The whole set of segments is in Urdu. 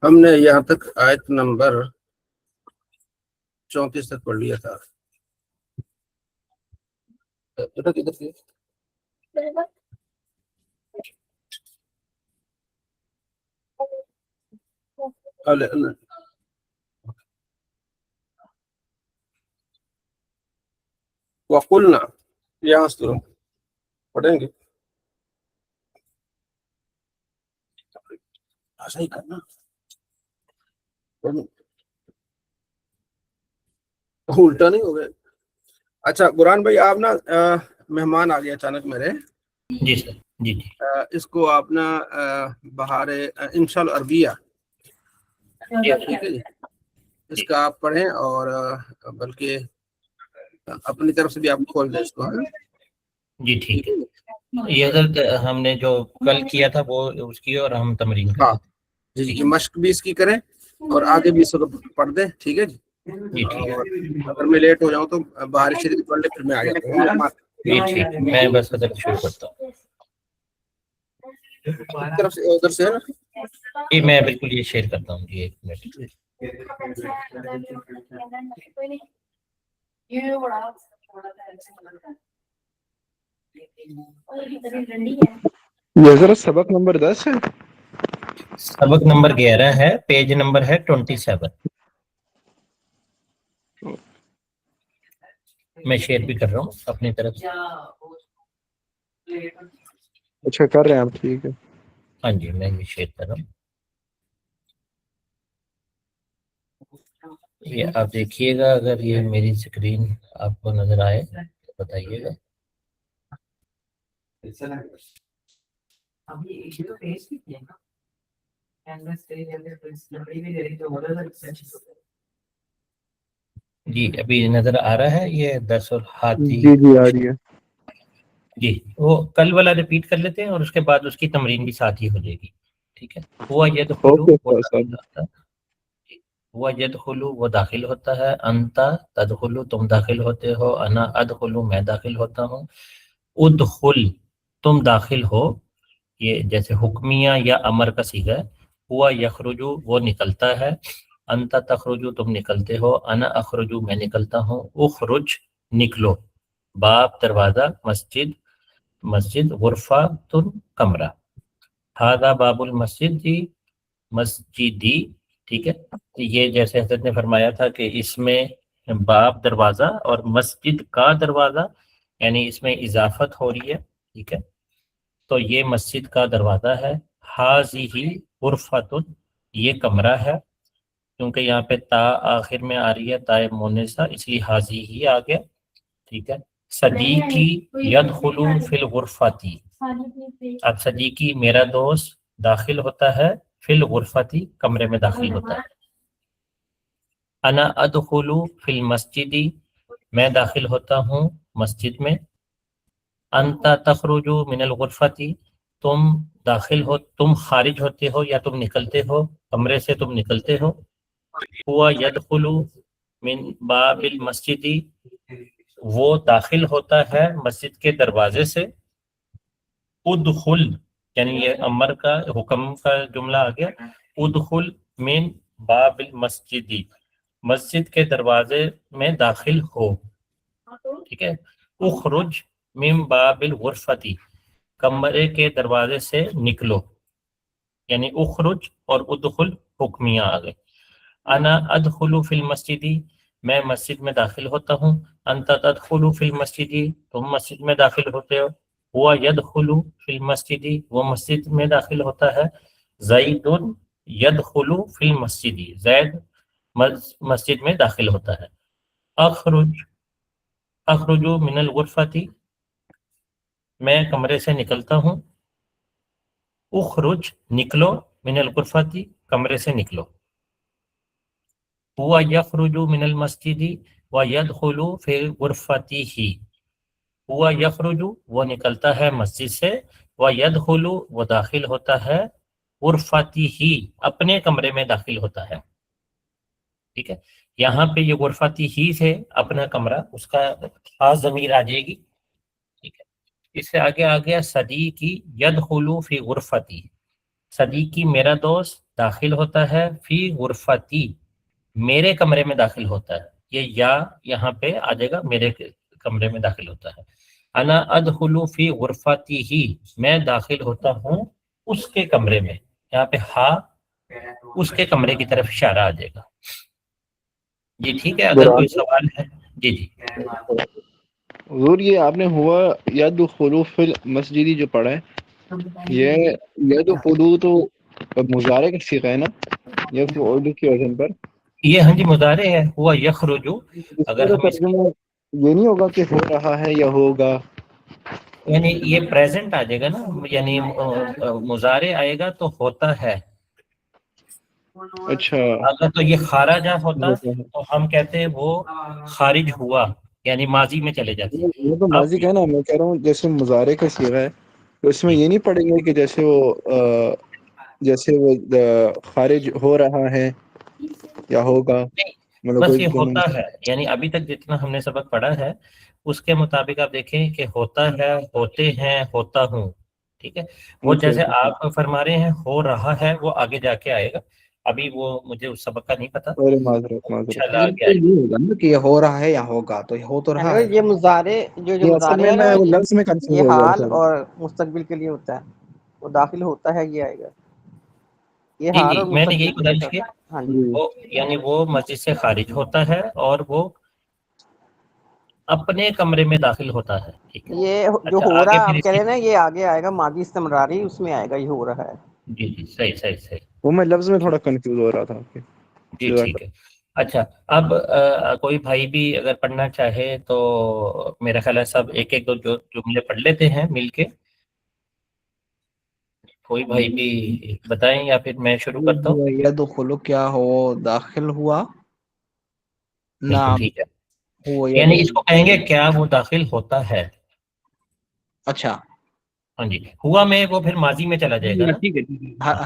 ہم نے یہاں تک آیت نمبر 34 تک پڑھ لیا تھا. بیٹا کدھر سے وقلنا یہاں سے پڑھیں گے. صحیح کرنا الٹا نہیں ہو گئے. اچھا قرآن بھائی آپ نا مہمان آ گیا اچانک میرے. جی سر. جی جی. اس کو آپ نا بہار انشاء عربیہ ٹھیک ہے جی اس کا آپ پڑھیں اور بلکہ اپنی طرف سے بھی آپ کھول دیں اس کو. جی ٹھیک ہے. یہ حضرت ہم نے جو کل کیا تھا وہ اس کی اور ہم تمرین ہاں کریں. جی مشق بھی اس کی کریں اور آگے بھی اس کو پڑھ دیں. ٹھیک ہے جی. جی ٹھیک اور اگر میں لیٹ ہو جاؤں تو بہار شریف پڑھ لے پھر میں آ جاتا ہوں. جی ٹھیک ہے. میں بس حضرت شروع کرتا ہوں. طرف سے ادھر سے ہے نا. جی میں بالکل یہ شیئر کرتا ہوں. جی ایک منٹ. یہ ذرا سبق نمبر 10 ہے. سبق نمبر 11 ہے. پیج نمبر ہے 27. میں شیئر بھی کر رہا ہوں اپنی طرف سے. اچھا کر رہے ہیں آپ. ٹھیک ہے. ہاں جی میں بھی شیئر کر رہا ہوں. یہ آپ دیکھیے گا اگر یہ میری اسکرین آپ کو نظر آئے تو بتائیے گا. جی ابھی نظر آ رہا ہے یہ 10 اور ہاتھی. جی آ رہی ہے. جی وہ کل والا ریپیٹ کر لیتے ہیں اور اس کے بعد اس کی تمرین بھی ساتھ ہی ہو جائے گی. ٹھیک ہے. وہ اوکے صاحب. وہ یدخلو وہ داخل ہوتا ہے. انتا تدخلو تم داخل ہوتے ہو. انا ادخلو میں داخل ہوتا ہوں. ادخل تم داخل ہو. یہ جیسے حکمیہ یا امر کا صیغہ ہے. ہوا یخرجو وہ نکلتا ہے. انتا تخرجو تم نکلتے ہو. انا اخرجو میں نکلتا ہوں. اخرج نکلو. باب دروازہ. مسجد غرفہ تن کمرہ. ہذا باب المسجد دی مسجدی. ٹھیک ہے. یہ جیسے حضرت نے فرمایا تھا کہ اس میں باب دروازہ اور مسجد کا دروازہ یعنی اس میں اضافت ہو رہی ہے. ٹھیک ہے. تو یہ مسجد کا دروازہ ہے. حاذہ غرفۃ یہ کمرہ ہے. کیونکہ یہاں پہ تا آخر میں آ رہی ہے تا مونثہ اس لیے حاذہ ہی آ گیا. ٹھیک ہے. صدیقی یدخلو فی الغرفۃ. اب صدیقی میرا دوست داخل ہوتا ہے فی الغرفۃ کمرے میں داخل ہوتا ہے. انا ادخلو فی المسجد میں داخل ہوتا ہوں مسجد میں. انت تخرج من الغرفۃ تم داخل ہو تم خارج ہوتے ہو یا تم نکلتے ہو کمرے سے تم نکلتے ہو. ہوا یدخل من باب المسجد وہ داخل ہوتا ہے مسجد کے دروازے سے. ادخل یعنی یہ امر کا حکم کا جملہ آ گیا. ادخل من باب المسجد مسجد کے دروازے میں داخل ہو. ٹھیک ہے. اخرج من باب الغرفۃ کمرے کے دروازے سے نکلو یعنی اخرج اور ادخل حکمیہ آ گئے. انا ادخل فی المسجد میں مسجد میں داخل ہوتا ہوں. انت تدخل فی المسجد تم مسجد میں داخل ہوتے ہو. ہوا یدخل فی المسجد وہ مسجد میں داخل ہوتا ہے. زید یدخل فی المسجد زید مسجد میں داخل ہوتا ہے. اخرج من الغرفۃ میں کمرے سے نکلتا ہوں. اخرج نکلو من الغرفۃ کمرے سے نکلو. ہوا یخرج من المسجد ویدخل فی غرفتہ ہوا یخرج وہ نکلتا ہے مسجد سے. ویدخل وہ داخل ہوتا ہے. غرفتہ اپنے کمرے میں داخل ہوتا ہے. ٹھیک ہے. یہاں پہ یہ غرفتہ سے اپنا کمرہ اس کا خاص ضمیر آ جائے گی. ٹھیک ہے. اس سے آگے آ گیا صدیقی یدخلو فی غرفتی، صدیقی میرا دوست داخل ہوتا ہے فی غرفتی میرے کمرے میں داخل ہوتا ہے، یہ یا یہاں پہ آ جائے گا میرے کمرے میں داخل ہوتا ہے، انا ادخلو فی غرفتی ہی میں داخل ہوتا ہوں اس کے کمرے میں، یہاں پہ ہا اس کے کمرے کی طرف اشارہ آ جائے گا. جی ٹھیک ہے، اگر کوئی سوال ہے. جی جی حضور یہ آپ نے ہوا یدخلو فی المسجدی جو پڑھا ہے، یہ یدخلو تو مضارع کا صیغہ ہے نا، یہ اردو کی وزن پر یہ ہاں جی مضارع ہے، ہوا یخرجو. اس اگر کا ہم اس ترجمہ یہ نہیں ہوگا کہ ہو رہا ہے یا ہوگا؟ یعنی یہ پریزنٹ آ جائے گا نا، یعنی مضارع آئے گا تو ہوتا ہے. اچھا اگر تو یہ خارجہ ہوتا تو ہم کہتے ہیں وہ خارج ہوا، یعنی ماضی میں چلے جاتے. وہ تو اب ماضی کا ہے نا، میں کہہ رہا ہوں جیسے مضارع کا صیغہ ہے تو اس میں یہ نہیں پڑھیں گے کہ جیسے وہ خارج ہو رہا ہے یا ہوگا، نہیں، مطلب بس کوئی یہ دونوں ہوتا ہے، یعنی ابھی تک جتنا ہم نے سبق پڑھا ہے اس کے مطابق آپ دیکھیں کہ ہوتا ہے، ہوتے ہیں، ہوتا ہوں. ٹھیک ہے، وہ جیسے آپ فرما رہے ہیں ہو رہا ہے وہ آگے جا کے آئے گا، ابھی وہ مجھے اس سبق کا نہیں پتا، معذرت انشاءاللہ لیکن آگے تو آئے گا. یہ ہوگا نا کہ یہ ہو رہا ہے یا ہوگا، تو یہ ہو تو رہا ہے. یہ مضارع جو یہ اصل مضارع میں ہے نا، وہ لفظ میں کنفیوز یہ ہو گیا حال تھا. اور مستقبل کے لیے ہوتا ہے، وہ داخل ہوتا ہے یہ آئے گا، یہ جی حال جی اور میں نے یہی مستقبل کے لیے گزارش ہوتا کی، ہے. ہاں جی، جی وہ یعنی وہ مسجد سے خارج ہوتا ہے اور وہ اپنے کمرے میں داخل ہوتا ہے. ٹھیک ہے، یہ جو اچھا ہو آگے رہا پھر آپ اس کہہ کی. رہے ہیں نا، یہ آگے آئے گا، ماضی استمراری اس میں آئے گا، یہ ہو رہا ہے. جی جی صحیح صحیح صحیح. وہ میں لفظ میں تھوڑا کنفیوز ہو رہا تھا. جی ٹھیک ہے. اچھا اب کوئی بھائی بھی اگر پڑھنا چاہے تو میرا خیال ہے سب ایک ایک دو جملے پڑھ لیتے ہیں مل کے. کوئی بھائی بھی بتائیں یا پھر میں شروع کرتا ہوں. یدخلو کیا ہو داخل ہوا، بالکل نعم ٹھیک ہے، ہو یعنی اس یدخل. کو کہیں گے کیا وہ داخل ہوتا ہے. اچھا ہاں جی، ہوا میں وہ پھر ماضی میں چلا جائے گا نا. ٹھیک ہے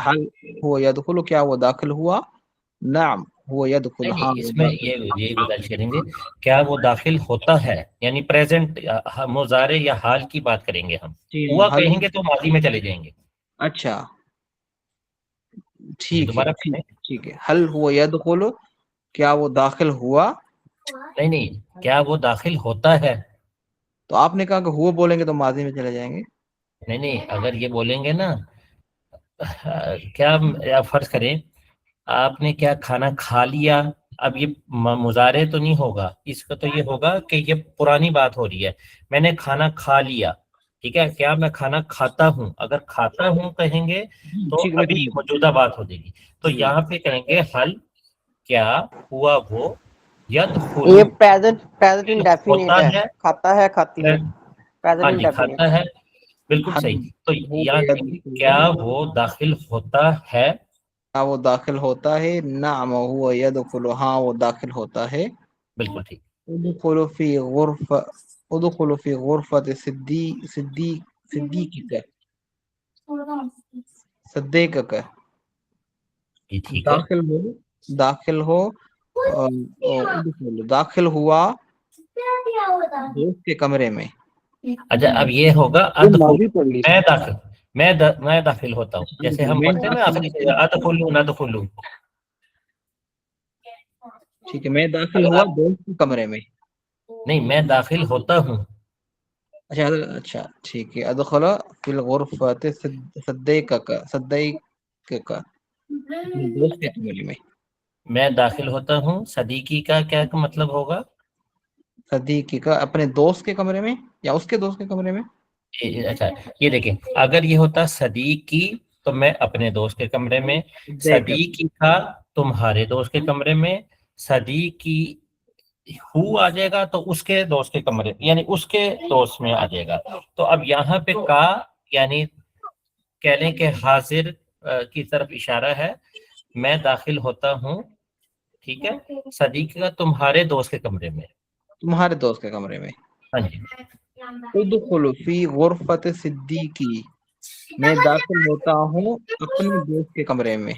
حل ہو یدخلو کیا وہ داخل ہوا، نعم ہو یدخل نہیں ہاں نہیں، وہ اس میں داخل. یہ گزارش کریں گے کیا وہ داخل ہوتا ہے، یعنی پریزنٹ مضارع یا حال کی بات کریں گے ہم. ہوا حل کہیں گے تو ماضی میں چلے جائیں گے. اچھا جی ٹھیک ہے دوبارہ پوچھیں. ٹھیک ہے. حل ہوا یدخلو کیا وہ داخل ہوا، نہیں نہیں، کیا وہ داخل ہوتا ہے. تو آپ نے کہا کہ ہوا بولیں گے تو ماضی میں چلے جائیں گے. نہیں نہیں، اگر یہ بولیں گے نا کیا آپ فرض کریں آپ نے کیا کھانا کھا لیا، اب یہ مضارع تو نہیں ہوگا، اس کا تو یہ ہوگا کہ یہ پرانی بات ہو رہی ہے، میں نے کھانا کھا لیا. ٹھیک ہے، کیا میں کھانا کھاتا ہوں، اگر کھاتا ہوں کہیں گے تو ٹھیک ہے ابھی موجودہ بات ہو جائے گی. تو یہاں پہ کہیں گے حل کیا ہوا وہ یہ یدخلو پریزنٹ انڈیفینیٹ ہوتا ہے، ہے. کھاتا ہے، کھاتی ہے، پریزنٹ ہاں جی انڈیفینیٹ. کھاتا ہے، بالکل حل صحیح. تو ہو یہاں کیا وہ داخل ہوتا ہے. کیا وہ داخل ہوتا ہے، نعم ہوا یدخل ہاں وہ داخل ہوتا ہے. بالکل ٹھیک. ادخلوا فی غرفہ، ادخلوا فی غرفۃ صدیقک، صدیقک جی ٹھیک ہے. داخل ہو، داخل ہو داخل ہوا دوست کے کمرے میں. اچھا اب یہ ہوگا یہ ادخل، ماضی پڑھ لی. میں داخل ہوتا ہوں، جیسے ہم پڑھتے ہیں نا آخری سے ادخلوا ندخلوا. ٹھیک ہے، میں داخل ہوا دوست کے کمرے میں. نہیں، میں داخل ہوتا ہوں. اچھا اچھا ٹھیک ہے. ادخل فی الغرفۃ صدیقک، صدیقک اپنے دوست کے کمرے میں. میں داخل ہوتا ہوں، صدیقی کا کیا مطلب ہوگا. صدیقی کا اپنے دوست کے کمرے میں یا اس کے دوست کے کمرے میں. اچھا یہ دیکھیں، اگر یہ ہوتا صدیقی تو میں اپنے دوست کے کمرے میں، صدیقی کا تمہارے دوست کے کمرے میں، صدیقی ہو آ جائے گا تو اس کے دوست کے کمرے یعنی اس کے دوست میں آ جائے گا. تو اب یہاں پہ کا یعنی کہہ لیں کہ حاضر کی طرف اشارہ ہے، میں داخل ہوتا ہوں. ٹھیک ہے، صدیقی کا تمہارے دوست کے کمرے میں. تمہارے دوست کے کمرے میں. ہاں جی. ادخل فی غرفۃ صدیقی، میں داخل ہوتا ہوں اپنے دوست کے کمرے میں.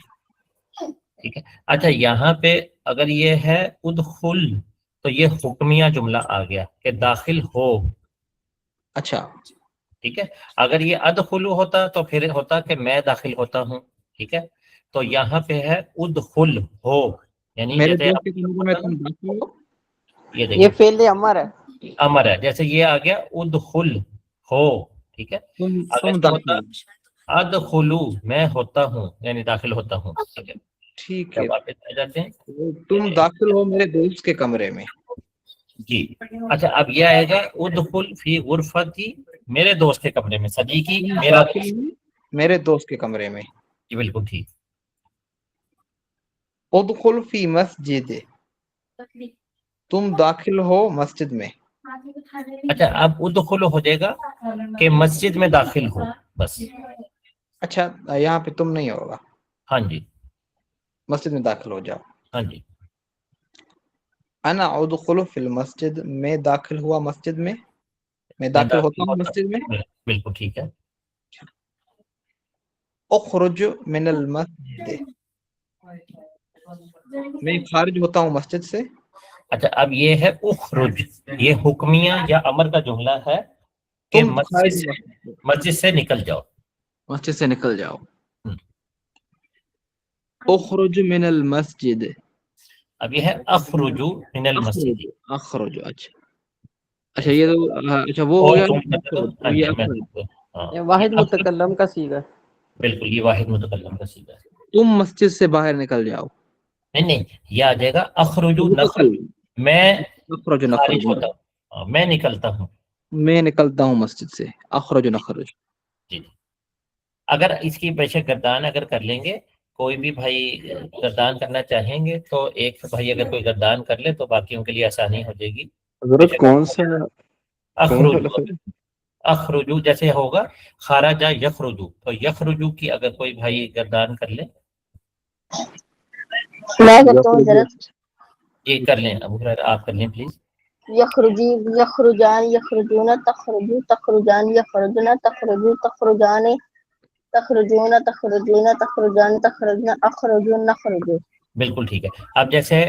ٹھیک ہے. اچھا یہاں پہ اگر یہ ہے ادخل تو یہ حکمیہ جملہ آ گیا کہ داخل ہو. اچھا ٹھیک ہے. اگر یہ ادخلو ہوتا تو پھر ہوتا کہ میں داخل ہوتا ہوں. ٹھیک ہے. تو یہاں پہ ہے ادخل ہو، یعنی میرے جیسے دوست کے کمرے میں تم داخل ہو. یہ یہ دیکھیں فعل امر ہے. امر ہے، جیسے یہ آ گیا ادخل ہو. ٹھیک ہے. اگر تم یہ داخل ہوتا ہو. ادخلو میں ہوتا ہوں، یعنی داخل ہوتا ہوں. ٹھیک ہے. ٹھیک ہے. جب واپس آ جاتے ہیں تم داخل ہو میرے دوست کے کمرے میں. جی. اچھا اب یہ آئے گا ادخل فی غرفتی، میرے دوست کے کمرے میں. صدیقی تم میرا داخل دوست. ہو میرے دوست کے کمرے میں. جی بالکل ٹھیک. ادخل فی مسجد، تم داخل ہو مسجد میں. اچھا اب ادخل ہو جائے گا کہ مسجد میں داخل ہو بس. اچھا یہاں پہ تم نہیں ہوگا، ہاں جی. مسجد میں داخل ہو جاؤ. ہاں جی. انا ادخل فی المسجد، میں داخل ہوا مسجد میں، میں میں داخل ہوتا ہوں ہوتا مسجد میں. ہوں. بالکل ٹھیک ہے. اخرج من المسجد، میں خارج ہوتا ہوں مسجد سے. اچھا اب یہ ہے اخرج، یہ حکمیہ یا امر کا جملہ ہے کہ تم خارج ہو مسجد سے نکل جاؤ. مسجد سے نکل جاؤ. ہم. اخرج من المسجد. اب یہ ہے اخرجو من المسجد. اخرج اچھا. اچھا یہ تو اچھا وہ ہو اور گیا. تم کہتے ہو. ہاں یہ جی میں اخرج. ہاں یہ واحد یہ اخرج، متکلم کا صیغہ ہے. بالکل یہ واحد متکلم کا صیغہ ہے. تم مسجد سے باہر نکل جاؤ. نہیں نہیں، یہ آ جائے گا اخرجو وہ تو نخرج، صحیح. میں اخرج خارج نخرج، ہوتا ہوں. ہاں، میں نکلتا ہوں. میں نکلتا ہوں مسجد سے. اخرج نخرج. جی. اگر اس کی پیش گردان اگر کر لیں گے، کوئی بھی بھائی گردان کرنا چاہیں گے تو ایک بھائی اگر کوئی گردان کر لے تو باقیوں کے لیے آسانی ہو جائے گی. حضرت کون سا اخرجو، لفظ؟ اخرجو جیسے ہوگا خارجہ یخرجو، تو یخرجو کی اگر کوئی بھائی گردان کر لے. میں کرتا ہوں ذرا. یہ کر لیں ابو ہریرہ آپ کر لیں پلیز. یخرجی، یخرجان، یخرجون، تخرجو، تخرجان، یخرجن، تخرجو، تخرجان، تخرجون، تخرجین، تخرجان، تخرجن، اخرجو، نخرجو. بالکل ٹھیک ہے. اب جیسے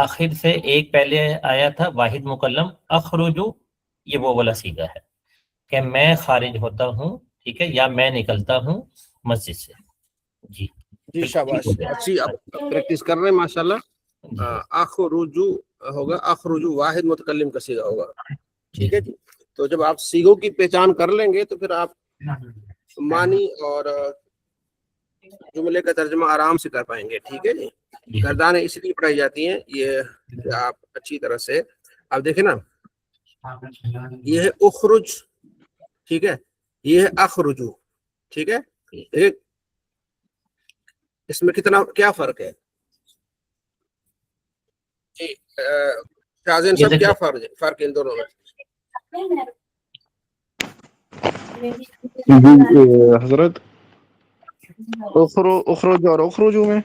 آخر سے ایک پہلے آیا تھا واحد مکلم اخرجو، یہ وہ والا صیغہ ہے کہ میں خارج ہوتا ہوں. ٹھیک ہے، یا میں نکلتا ہوں مسجد سے. جی جی بالکل ٹھیک شاباش، ہو گیا. اچھی آپ پریکٹس کر رہے ہیں ماشاءاللہ. جی. اخرجو ہوگا، اخرجو واحد متکلم کا صیغہ ہوگا. ٹھیک ہے جی. تو جب آپ صیغوں کی پہچان کر لیں گے تو پھر آپ معنی اور جملے کا ترجمہ آرام سے کر پائیں گے. ٹھیک ہے جی. جی. گردانیں اس لیے پڑھائی جاتی ہیں یہ کہ آپ اچھی طرح سے آپ دیکھیں نا، یہ ہے اخرج، ٹھیک ہے، یہ ہے اخرجو. ٹھیک ہے. ایک اس میں کتنا کیا فرق ہے جی شاہزین صاحب، کیا فرق ان دونوں میں؟ حضرت اخرج اور اخرجو میں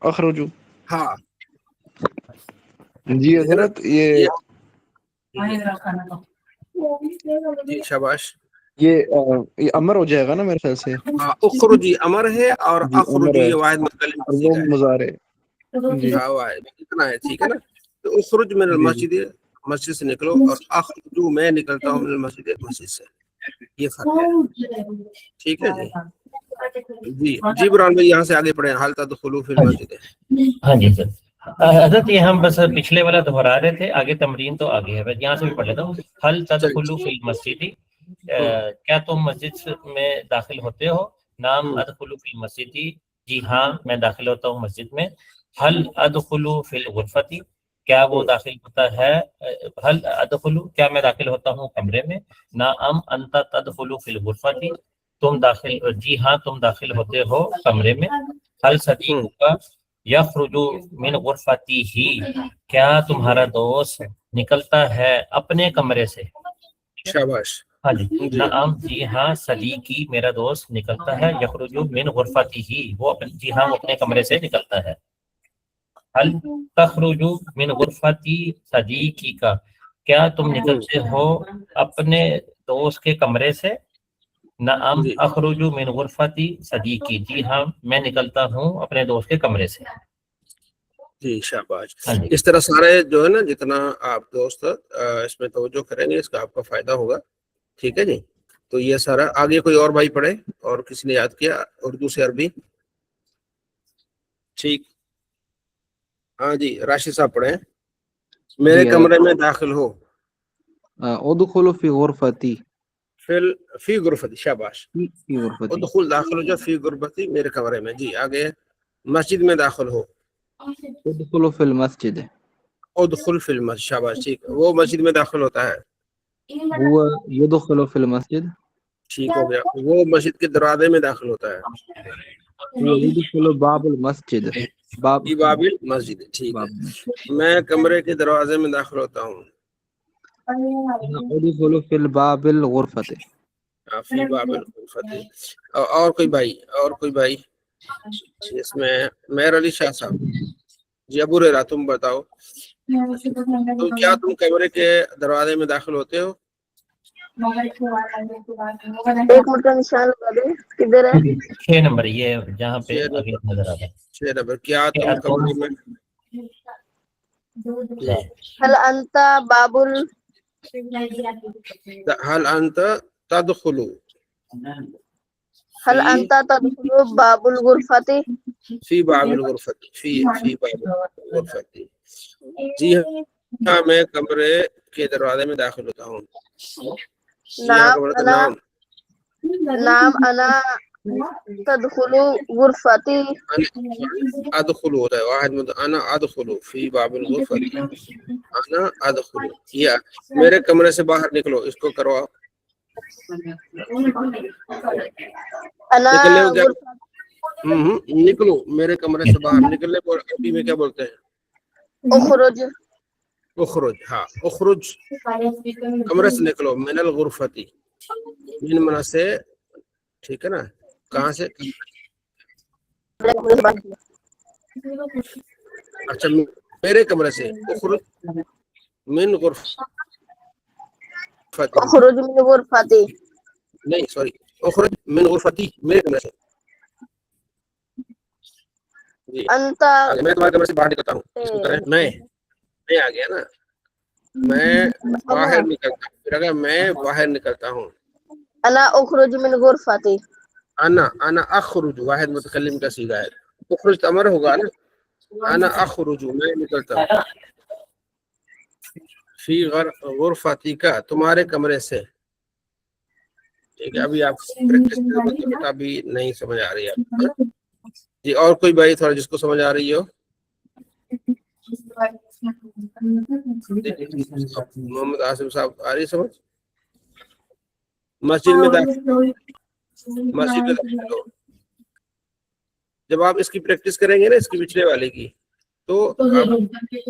اخرجو. ہاں جی دیکھیں نا حضرت یہ جی شاباش. یہ امر ہو جائے گا نا میرے خیال سے. ہاں اخرجی امر ہے اور جی امر اخرجو ہے یہ واحد متکلم کا اور وہ صیغہ ہے. مضارع. جی ہاں واحد اتنا ہے. ٹھیک ہے نا. تو اخرج من جی جی. المسجد، مسجد سے نکلو، اور اخرجو میں نکلتا ہوں من المسجد، مسجد سے. یہ فرق ہے. ٹھیک ہے جی. جی جی برہان بھائی یہاں سے آگے پڑھیں. حال تدخلوا فی المسجد. ہاں جی سر. حضرت یہ ہم بس پچھلے والا دہرا رہے تھے، آگے تمرین تو آگے ہے، بس یہاں سے بھی پڑھ لیتا ہوں. حل تدخلوا فی المسجد، کیا تم مسجد میں داخل ہوتے ہو؟ نام ادخلوا فی المسجد، جی ہاں میں داخل ہوتا ہوں مسجد میں. حل ادخلوا فی الغرفۃ، کیا وہ داخل ہوتا ہے؟ حل ادخلوا، کیا میں داخل ہوتا ہوں کمرے میں؟ نعم انت تدخل فی الغرفۃ، تم داخل، جی ہاں تم داخل ہوتے ہو کمرے میں. حل صدیقک یخرج من غرفتی ہی، کیا تمہارا دوست نکلتا ہے اپنے کمرے سے؟ شاباش. ہاں جی. جی نعم جی ہاں، صدیقی میرا دوست نکلتا ہے، یخرج من غرفتی ہی وہ جی ہاں وہ اپنے کمرے سے نکلتا ہے. حل تخرج من غرفتی صدیقی کا، کیا تم نکلتے ہو اپنے دوست کے کمرے سے؟ نعم جی اخرج من غرفتی صدیقی، جی ہاں میں نکلتا ہوں اپنے دوست کے کمرے سے. جی شاباش. ہاں جی. اس طرح سارے جو ہے نا جتنا آپ دوست اس میں توجہ کریں گے اس کا آپ کو فائدہ ہوگا. ٹھیک ہے جی. تو یہ سارا آگے کوئی اور بھائی پڑھے اور کسی نے یاد کیا اردو سے عربی؟ ٹھیک، ہاں جی راشد صاحب پڑھیں. میرے جی کمرے میں داخل ہو. ادخلوا فی غرفتی، فی غرفتی، شاباش. فی غرفتی. ادخل داخل ہو جا فی غرفتی، میرے کمرے میں. جی آگے مسجد میں داخل ہو. ادخلوا فی المسجد، ادخل فی المسجد، شاباش ٹھیک. وہ مسجد میں داخل ہوتا ہے. هو يدخل في المسجد، ٹھیک ہو گیا. وہ مسجد کے دروازے میں داخل ہوتا ہے. هو يدخل باب المسجد، باب فی باب مسجد، ٹھیک ہے. باب المسجد. میں کمرے کے دروازے میں داخل ہوتا ہوں. ادخل في الباب الغرفة. فی باب الغرفتی. اور کوئی بھائی، اور کوئی بھائی اس میں؟ مہر علی شاہ صاحب. جی ابو ریرا تم بتاؤ، تو کیا تم کمرے کے دروازے میں داخل ہوتے ہو؟ ایک منٹ کا نشان لگا دیں کدھر ہے. 6 نمبر یہ جہاں پہ 6 ابھی نظر آتا ہے. 6 نمبر. کیا تم کمرے میں هل انت باب هل انت تدخل هل فی انت تدخل باب الغرفة. فی باب الغرفت، فی باب الغرفت. جی ہاں میں کمرے کے دروازے میں داخل ہوتا ہوں. جی ہاں کا نعم مطلب انا، نام. نعم انا تدخل غرفتي. ادخل ہوتا ہے واحد مطلب انا ادخل فی باب الغرفت. انا ادخل، یا میرے کمرے سے باہر نکلو. اس کو کرو آپ. انا نکلنے کو کیا؟ غرفة نکلو میرے کمرے سے باہر. نکلنے کو عربی میں کیا بولتے ہیں؟ اخرج. اخرج. ہاں اخرج، کمرے سے نکلو. من الغرفتی، من منا سے، ٹھیک ہے نا. کہاں سے؟ اچھا میرے کمرے سے. اخرج من غرفتی، اخرج من غرفتي. نہیں سوری، اخرج من غرفتی، میرے کمرے سے. جی انت آگے میں تمہارے کمرے سے باہر نکلتا ہوں. اس کو کریں میں آ گیا نا. میں باہر نکلتا ہوں. پھر اگر میں باہر نکلتا ہوں. انا اخرج من غرفتي. انا اخرج واحد متکلم کا صیغہ ہے. اخرج تو امر ہوگا نا. انا اخرج میں نکلتا ہوں. فی غرفتی کا، تمہارے کمرے سے. ٹھیک ہے ابھی آپ پریکٹس کی ضرورت ہے بیٹا، ابھی نہیں سمجھ آ رہی ہے آپ کو. جی اور کوئی بھائی تھوڑا جس کو سمجھ آ رہی ہو؟ محمد آصف صاحب آ رہی سمجھ؟ مسجد میں داخل، مسجد میں داخل ہو. جب آپ اس کی پریکٹس کریں گے نا، اس کی پچھلے والے کی، تو اب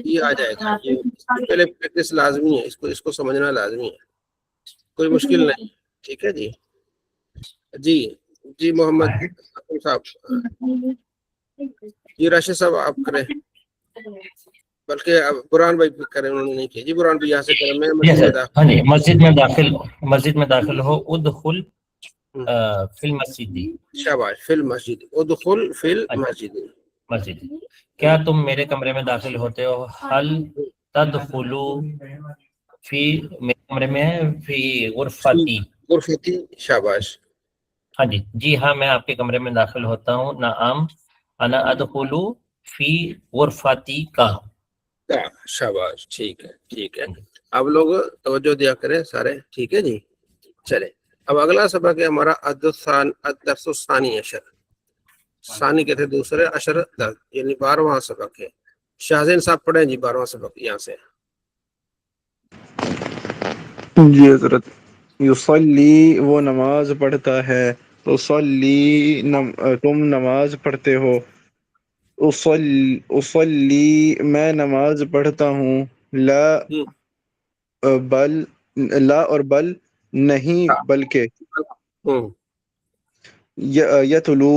یہ آ جائے گا. یہ اس کی پہلے پریکٹس لازمی ہے. اس کو سمجھنا لازمی ہے، کوئی مشکل نہیں. ٹھیک ہے جی. جی محمد صاحب. جی راشد صاحب آپ کریں، بلکہ اب برہان بھائی کریں، انہوں نے نہیں کیا. جی برہان بھائی یہاں سے کریں. میں مسجد میں داخل. ہاں جی مسجد میں داخل ہو. ادخل فی المسجد. شاباش. فی المسجد. ادخل فی المسجد. مسجد. کیا تم میرے کمرے میں داخل ہوتے ہو؟ حل تدخلو فی، میرے کمرے میں فی غرفتی. غرفتی، شاباش. ہاں جی. جی ہاں میں آپ کے کمرے میں داخل ہوتا ہوں. نعم انا ادخلو فی غرفتی کا. شاباش ٹھیک ہے. ٹھیک ہے اب لوگ توجہ دیا کریں سارے. ٹھیک ہے جی. چلے اب اگلا سبق ہے ہمارا الدرس الثانی عشر. ثانی کہتے ہیں دوسرے، عشر درس، یعنی 12واں سبق ہے. شاہزین صاحب پڑھیں جی 12واں سبق یہاں سے. جی حضرت. یصلی وہ نماز پڑھتا ہے. تصلی تم نماز پڑھتے ہو. اصلی میں نماز پڑھتا ہوں. لا بل، لا اور بل نہیں بلکہ. یتلو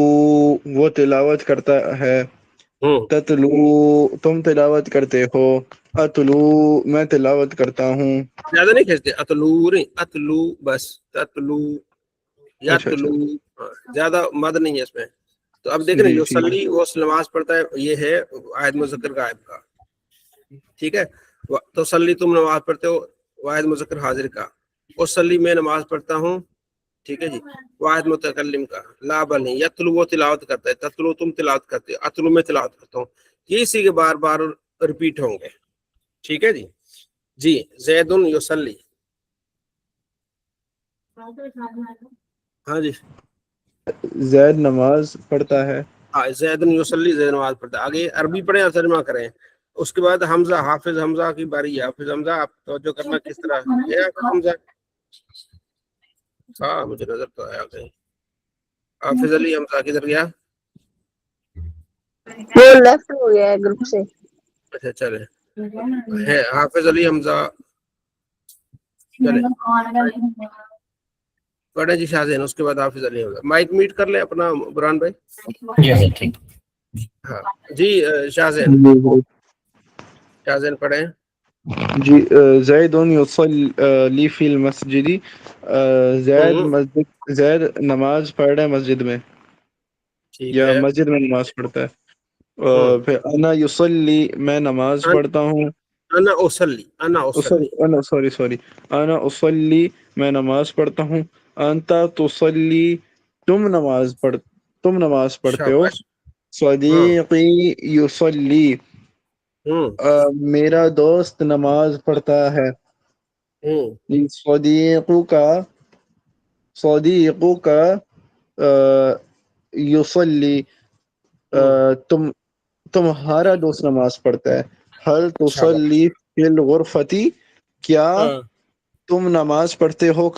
وہ تلاوت کرتا ہے. تتلو تم تلاوت کرتے ہو. اتلو میں تلاوت کرتا ہوں. زیادہ نہیں کھینچتے. اتلو نہیں، اتلو بس. تتلو یا اچھا اچھا. تلو، زیادہ مد نہیں ہے اس میں. تو اب دیکھ رہے جی جو ٹھیک. سلی وہ نماز پڑھتا ہے، یہ ہے واحد مذکر غائب کا. ٹھیک ہے. تو سلی تم نماز پڑھتے ہو واحد مذکر حاضر کا. اور سلی میں نماز پڑھتا ہوں ٹھیک ہے جی. واحد متکلم کا لا بل نہیں. یتلو وہ تلاوت کرتا ہے, تتلو تم تلاوت کرتے ہو, اتلو میں تلاوت کرتا ہوں. یہ اسی کے بار بار ریپیٹ ہوں گے. ٹھیک ہے جی. جی زید یصلی. ہاں جی زید نماز پڑھتا ہے. زید یصلی, زید نماز پڑھتا ہے. آگے عربی پڑھیں اور ترجمہ کریں. اس کے بعد حمزہ, حافظ حمزہ کی باری ہے. حافظ حمزہ آپ توجہ کرنا کس طرح ہے. حافظ حمزہ ہاں مجھے نظر تو آیا کہیں. حافظ علی حمزہ کدھر گیا؟ وہ لیفٹ ہو گیا ہے گروپ سے. اچھا چلے ہے حافظ علی حمزہ. چلے پڑھیں جی شاہزین, اس کے بعد حافظ علی حمزہ. مائک میٹ کر لیں اپنا برہان بھائی. جی حضرت ٹھیک. ہاں جی شاہزین, شاہزین پڑھیں. جی زید یصلی فی المسجد. زید نماز پڑھ رہا ہے مسجد میں, ٹھیک یا ہے. مسجد میں نماز پڑھتا ہے. ہوں. پھر انا یصلی, میں نماز پڑھتا ہوں. انا اصلی, انا اصلی. سوری انا اصلی, میں نماز پڑھتا ہوں. انتا تصلی, تم نماز پڑھتے ہو. شاباش. ہاں. صدیقی یصلی, ہوں. میرا دوست نماز پڑھتا ہے. ہوں. صدیقو کا یصلی, ہوں. تمہارا دوست نماز پڑھتا ہے. حل شاباش. تصلی فی الغرفتی, کیا ہاں. تم نماز پڑھتے ہو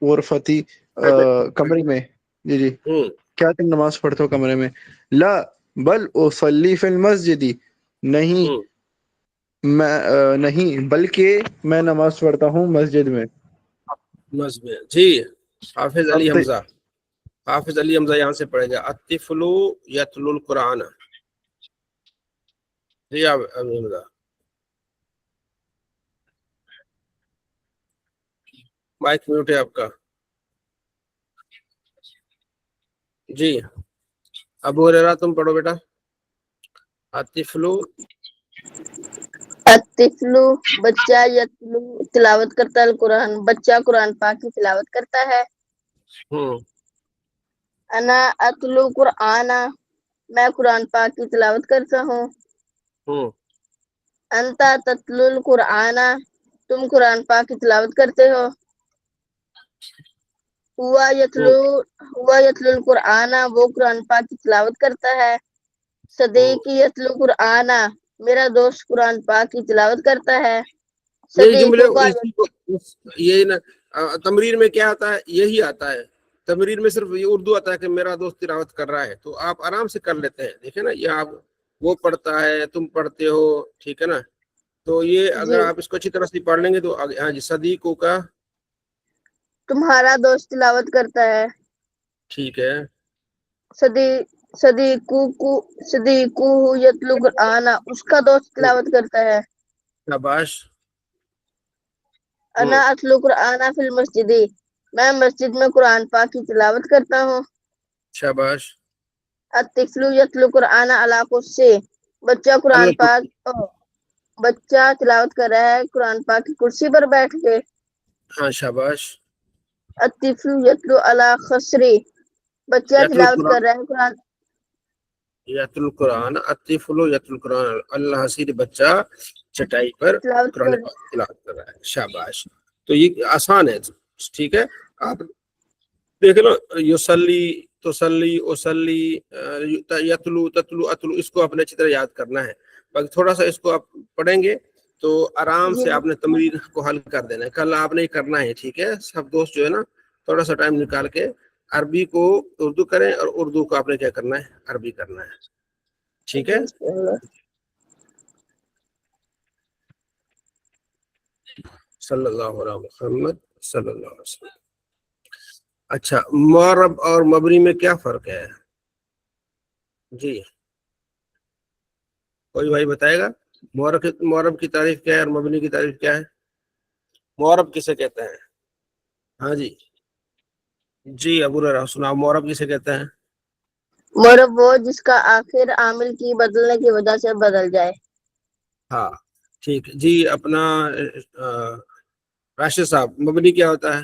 غرفتی, کمرے میں. جی ہوں. کیا تم نماز پڑھتے ہو کمرے میں. لا بل اصلی فی المسجد, نہیں ہوں. نہیں بلکہ میں نماز پڑھتا ہوں مسجد میں. مضمون جی. حافظ اب علی حمزہ, حافظ علی حمزہ یہاں سے پڑھے گا. الطفل یتلو القرآن. جی حمزہ مائک میوٹ ہے آپ کا. جی ابو ہریرہ تم پڑھو بیٹا. الطفل الطفلو بچہ, یتلو تلاوت کرتا ہے, القرآن بچہ قرآن پاک کی تلاوت کرتا ہے. ہوں. انا اتلو قرآن, میں قرآن پاک کی تلاوت کرتا ہوں. ہوں. انتا تتلو القرآن, تم قرآن پاک کی تلاوت کرتے ہو. ہوا یتلو القرآن, وہ قرآن پاک کی تلاوت کرتا ہے. صدیقی یتلو قرآن, میرا دوست قرآن پاک کی تلاوت کرتا ہے. یہی جملے صدیقوں کا یہی نا تمرین میں کیا آتا ہے, یہی آتا ہے. تمرین میں صرف یہ اردو آتا ہے کہ میرا دوست تلاوت کر رہا ہے, تو آپ آرام سے کر لیتے ہیں. دیکھیں نا یہ آپ, وہ پڑھتا ہے تم پڑھتے ہو, ٹھیک ہے نا. تو یہ اگر جی آپ اس کو اچھی طرح سے پڑھ لیں گے تو ہاں جی. صدیقوں کا, تمہارا دوست تلاوت کرتا ہے. ٹھیک ہے. صدیقو یتلو قرآن, اس کا دوست تلاوت کرتا ہے. شاباش. انا اتلو قرآن فی المسجد, میں مسجد میں قرآن پاک کی تلاوت کرتا ہوں. شاباش. الطفل یتلو قرآن علی کرسی, بچہ قرآن اللہ. پاک بچہ تلاوت کر رہا ہے قرآن پاک کی کرسی پر بیٹھ کے. ہاں شاباش. الطفل یتلو علی خصری, بچہ یتل تلاوت القرآن, کر رہا ہے قرآن. یتل القرآن, الطفل یتل القرآن, اللہ حسید بچہ چٹائی پر تلاوت قرآن کر پاک تلاوت کر رہا ہے. شاباش. تو یہ آسان ہے, ٹھیک ہے. آپ دیکھ لو, یصلی, تصلی, اصلی, یتلو, تتلو, اتلو, اس کو اپنے اچھی طرح یاد کرنا ہے. باقی تھوڑا سا اس کو آپ پڑھیں گے تو آرام جی سے آپ نے تمرین کو حل کر دینا ہے. کل آپ نے کرنا ہے, ٹھیک ہے. سب دوست جو ہے نا تھوڑا سا ٹائم نکال کے عربی کو اردو کریں, اور اردو کو آپ نے کیا کرنا ہے, عربی کرنا ہے. ٹھیک ہے. صلی اللہ علیہ محمد صلی اللہ علیہ وسلم. اچھا, معرب اور مبنی میں کیا فرق ہے؟ جی کوئی بھائی بتائے گا. معرب کی تعریف کیا ہے اور مبنی کی تعریف کیا ہے؟ معرب کسے کہتے ہیں؟ ہاں جی جی ابو ہریرہ سناؤ, معرب کسے کہتے ہیں؟ معرب وہ جس کا آخر عامل کی بدلنے کی وجہ سے بدل جائے. ہاں ٹھیک جی. اپنا راشد صاحب, مبنی کیا ہوتا ہے؟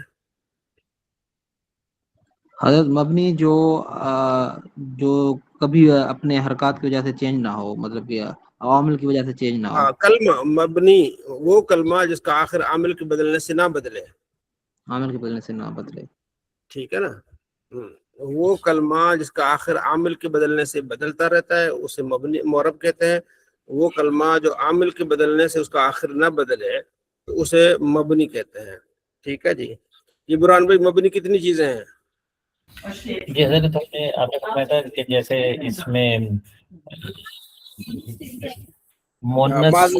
حضرت مبنی جو کبھی اپنے حرکات کی وجہ سے چینج نہ ہو، مطلب کہ عوامل کی وجہ سے چینج نہ ہو. ہاں کلمہ مبنی وہ کلمہ جس کا آخر عامل کے بدلنے سے نہ بدلے، عامل کے بدلنے سے نہ بدلے. ٹھیک ہے نا. وہ کلمہ جس کا آخر عامل کے بدلنے سے بدلتا رہتا ہے اسے مبنی معرب کہتے ہیں. وہ کلمہ جو عامل کے بدلنے سے اس کا آخر نہ بدلے تو اسے مبنی کہتے ہیں. ٹھیک ہے جی. عمران بھائی مبنی کتنی چیزیں ہیں؟ جی حضرت آپ نے فرمایا تھا کہ جیسے اس میں مونس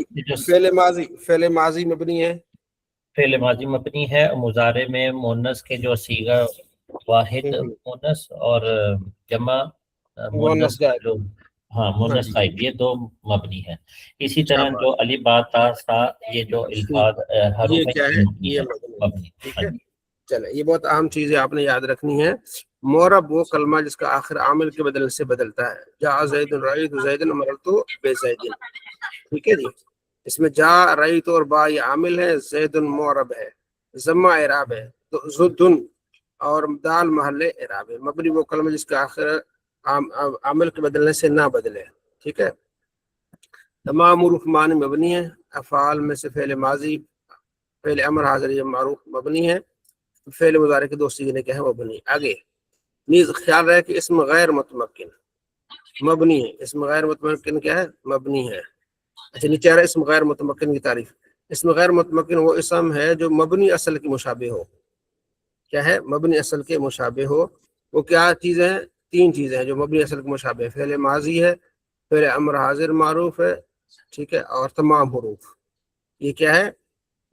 فعل ماضی مبنی ہے، فعل ماضی مبنی ہے. مضارع میں مونس کے جو صیغہ واحد مونس اور جمع مونس جو ہاں مونس غائب، یہ دو مبنی ہے. اسی طرح جو علی با تا سا یہ جو الفاظ حروف یہ کیا ہے؟ یہ مبنی. ٹھیک ہے. چلے یہ بہت اہم چیزیں آپ نے یاد رکھنی ہے. معرب وہ کلمہ جس کا آخر عامل کے بدلنے سے بدلتا ہے. جا زید رأیت زید مررت بزید. ٹھیک ہے جی. اس میں جا رأیت اور با یہ عامل ہے، زید معرب ہے، ضمہ اعراب ہے، تو زدن اور دال محل اعراب ہے. مبنی وہ کلمہ جس کا آخر عامل کے بدلنے سے نہ بدلے. ٹھیک ہے. تمام حروف معنی مبنی ہے. افعال میں سے فعل ماضی، فعل امر حاضر یہ معروف مبنی ہے. فعل مضارع کے دو صیغے کیا ہے مبنی. آگے نیز خیال رہے کہ اسم غیر متمکن مبنی ہے. اسم غیر متمکن کیا ہے؟ مبنی ہے. اچھا نیچے آ رہا ہے اسم غیر متمکن کی تعریف. اسم غیر متمکن وہ اسم ہے جو مبنی اصل کے مشابہ ہو. کیا ہے؟ مبنی اصل کے مشابہ ہو. وہ کیا چیزیں ہیں؟ تین چیزیں ہیں جو مبنی اصل کے مشابہ ہے. فعل ماضی ہے، فعل امر حاضر معروف ہے، ٹھیک ہے، اور تمام حروف. یہ کیا ہے؟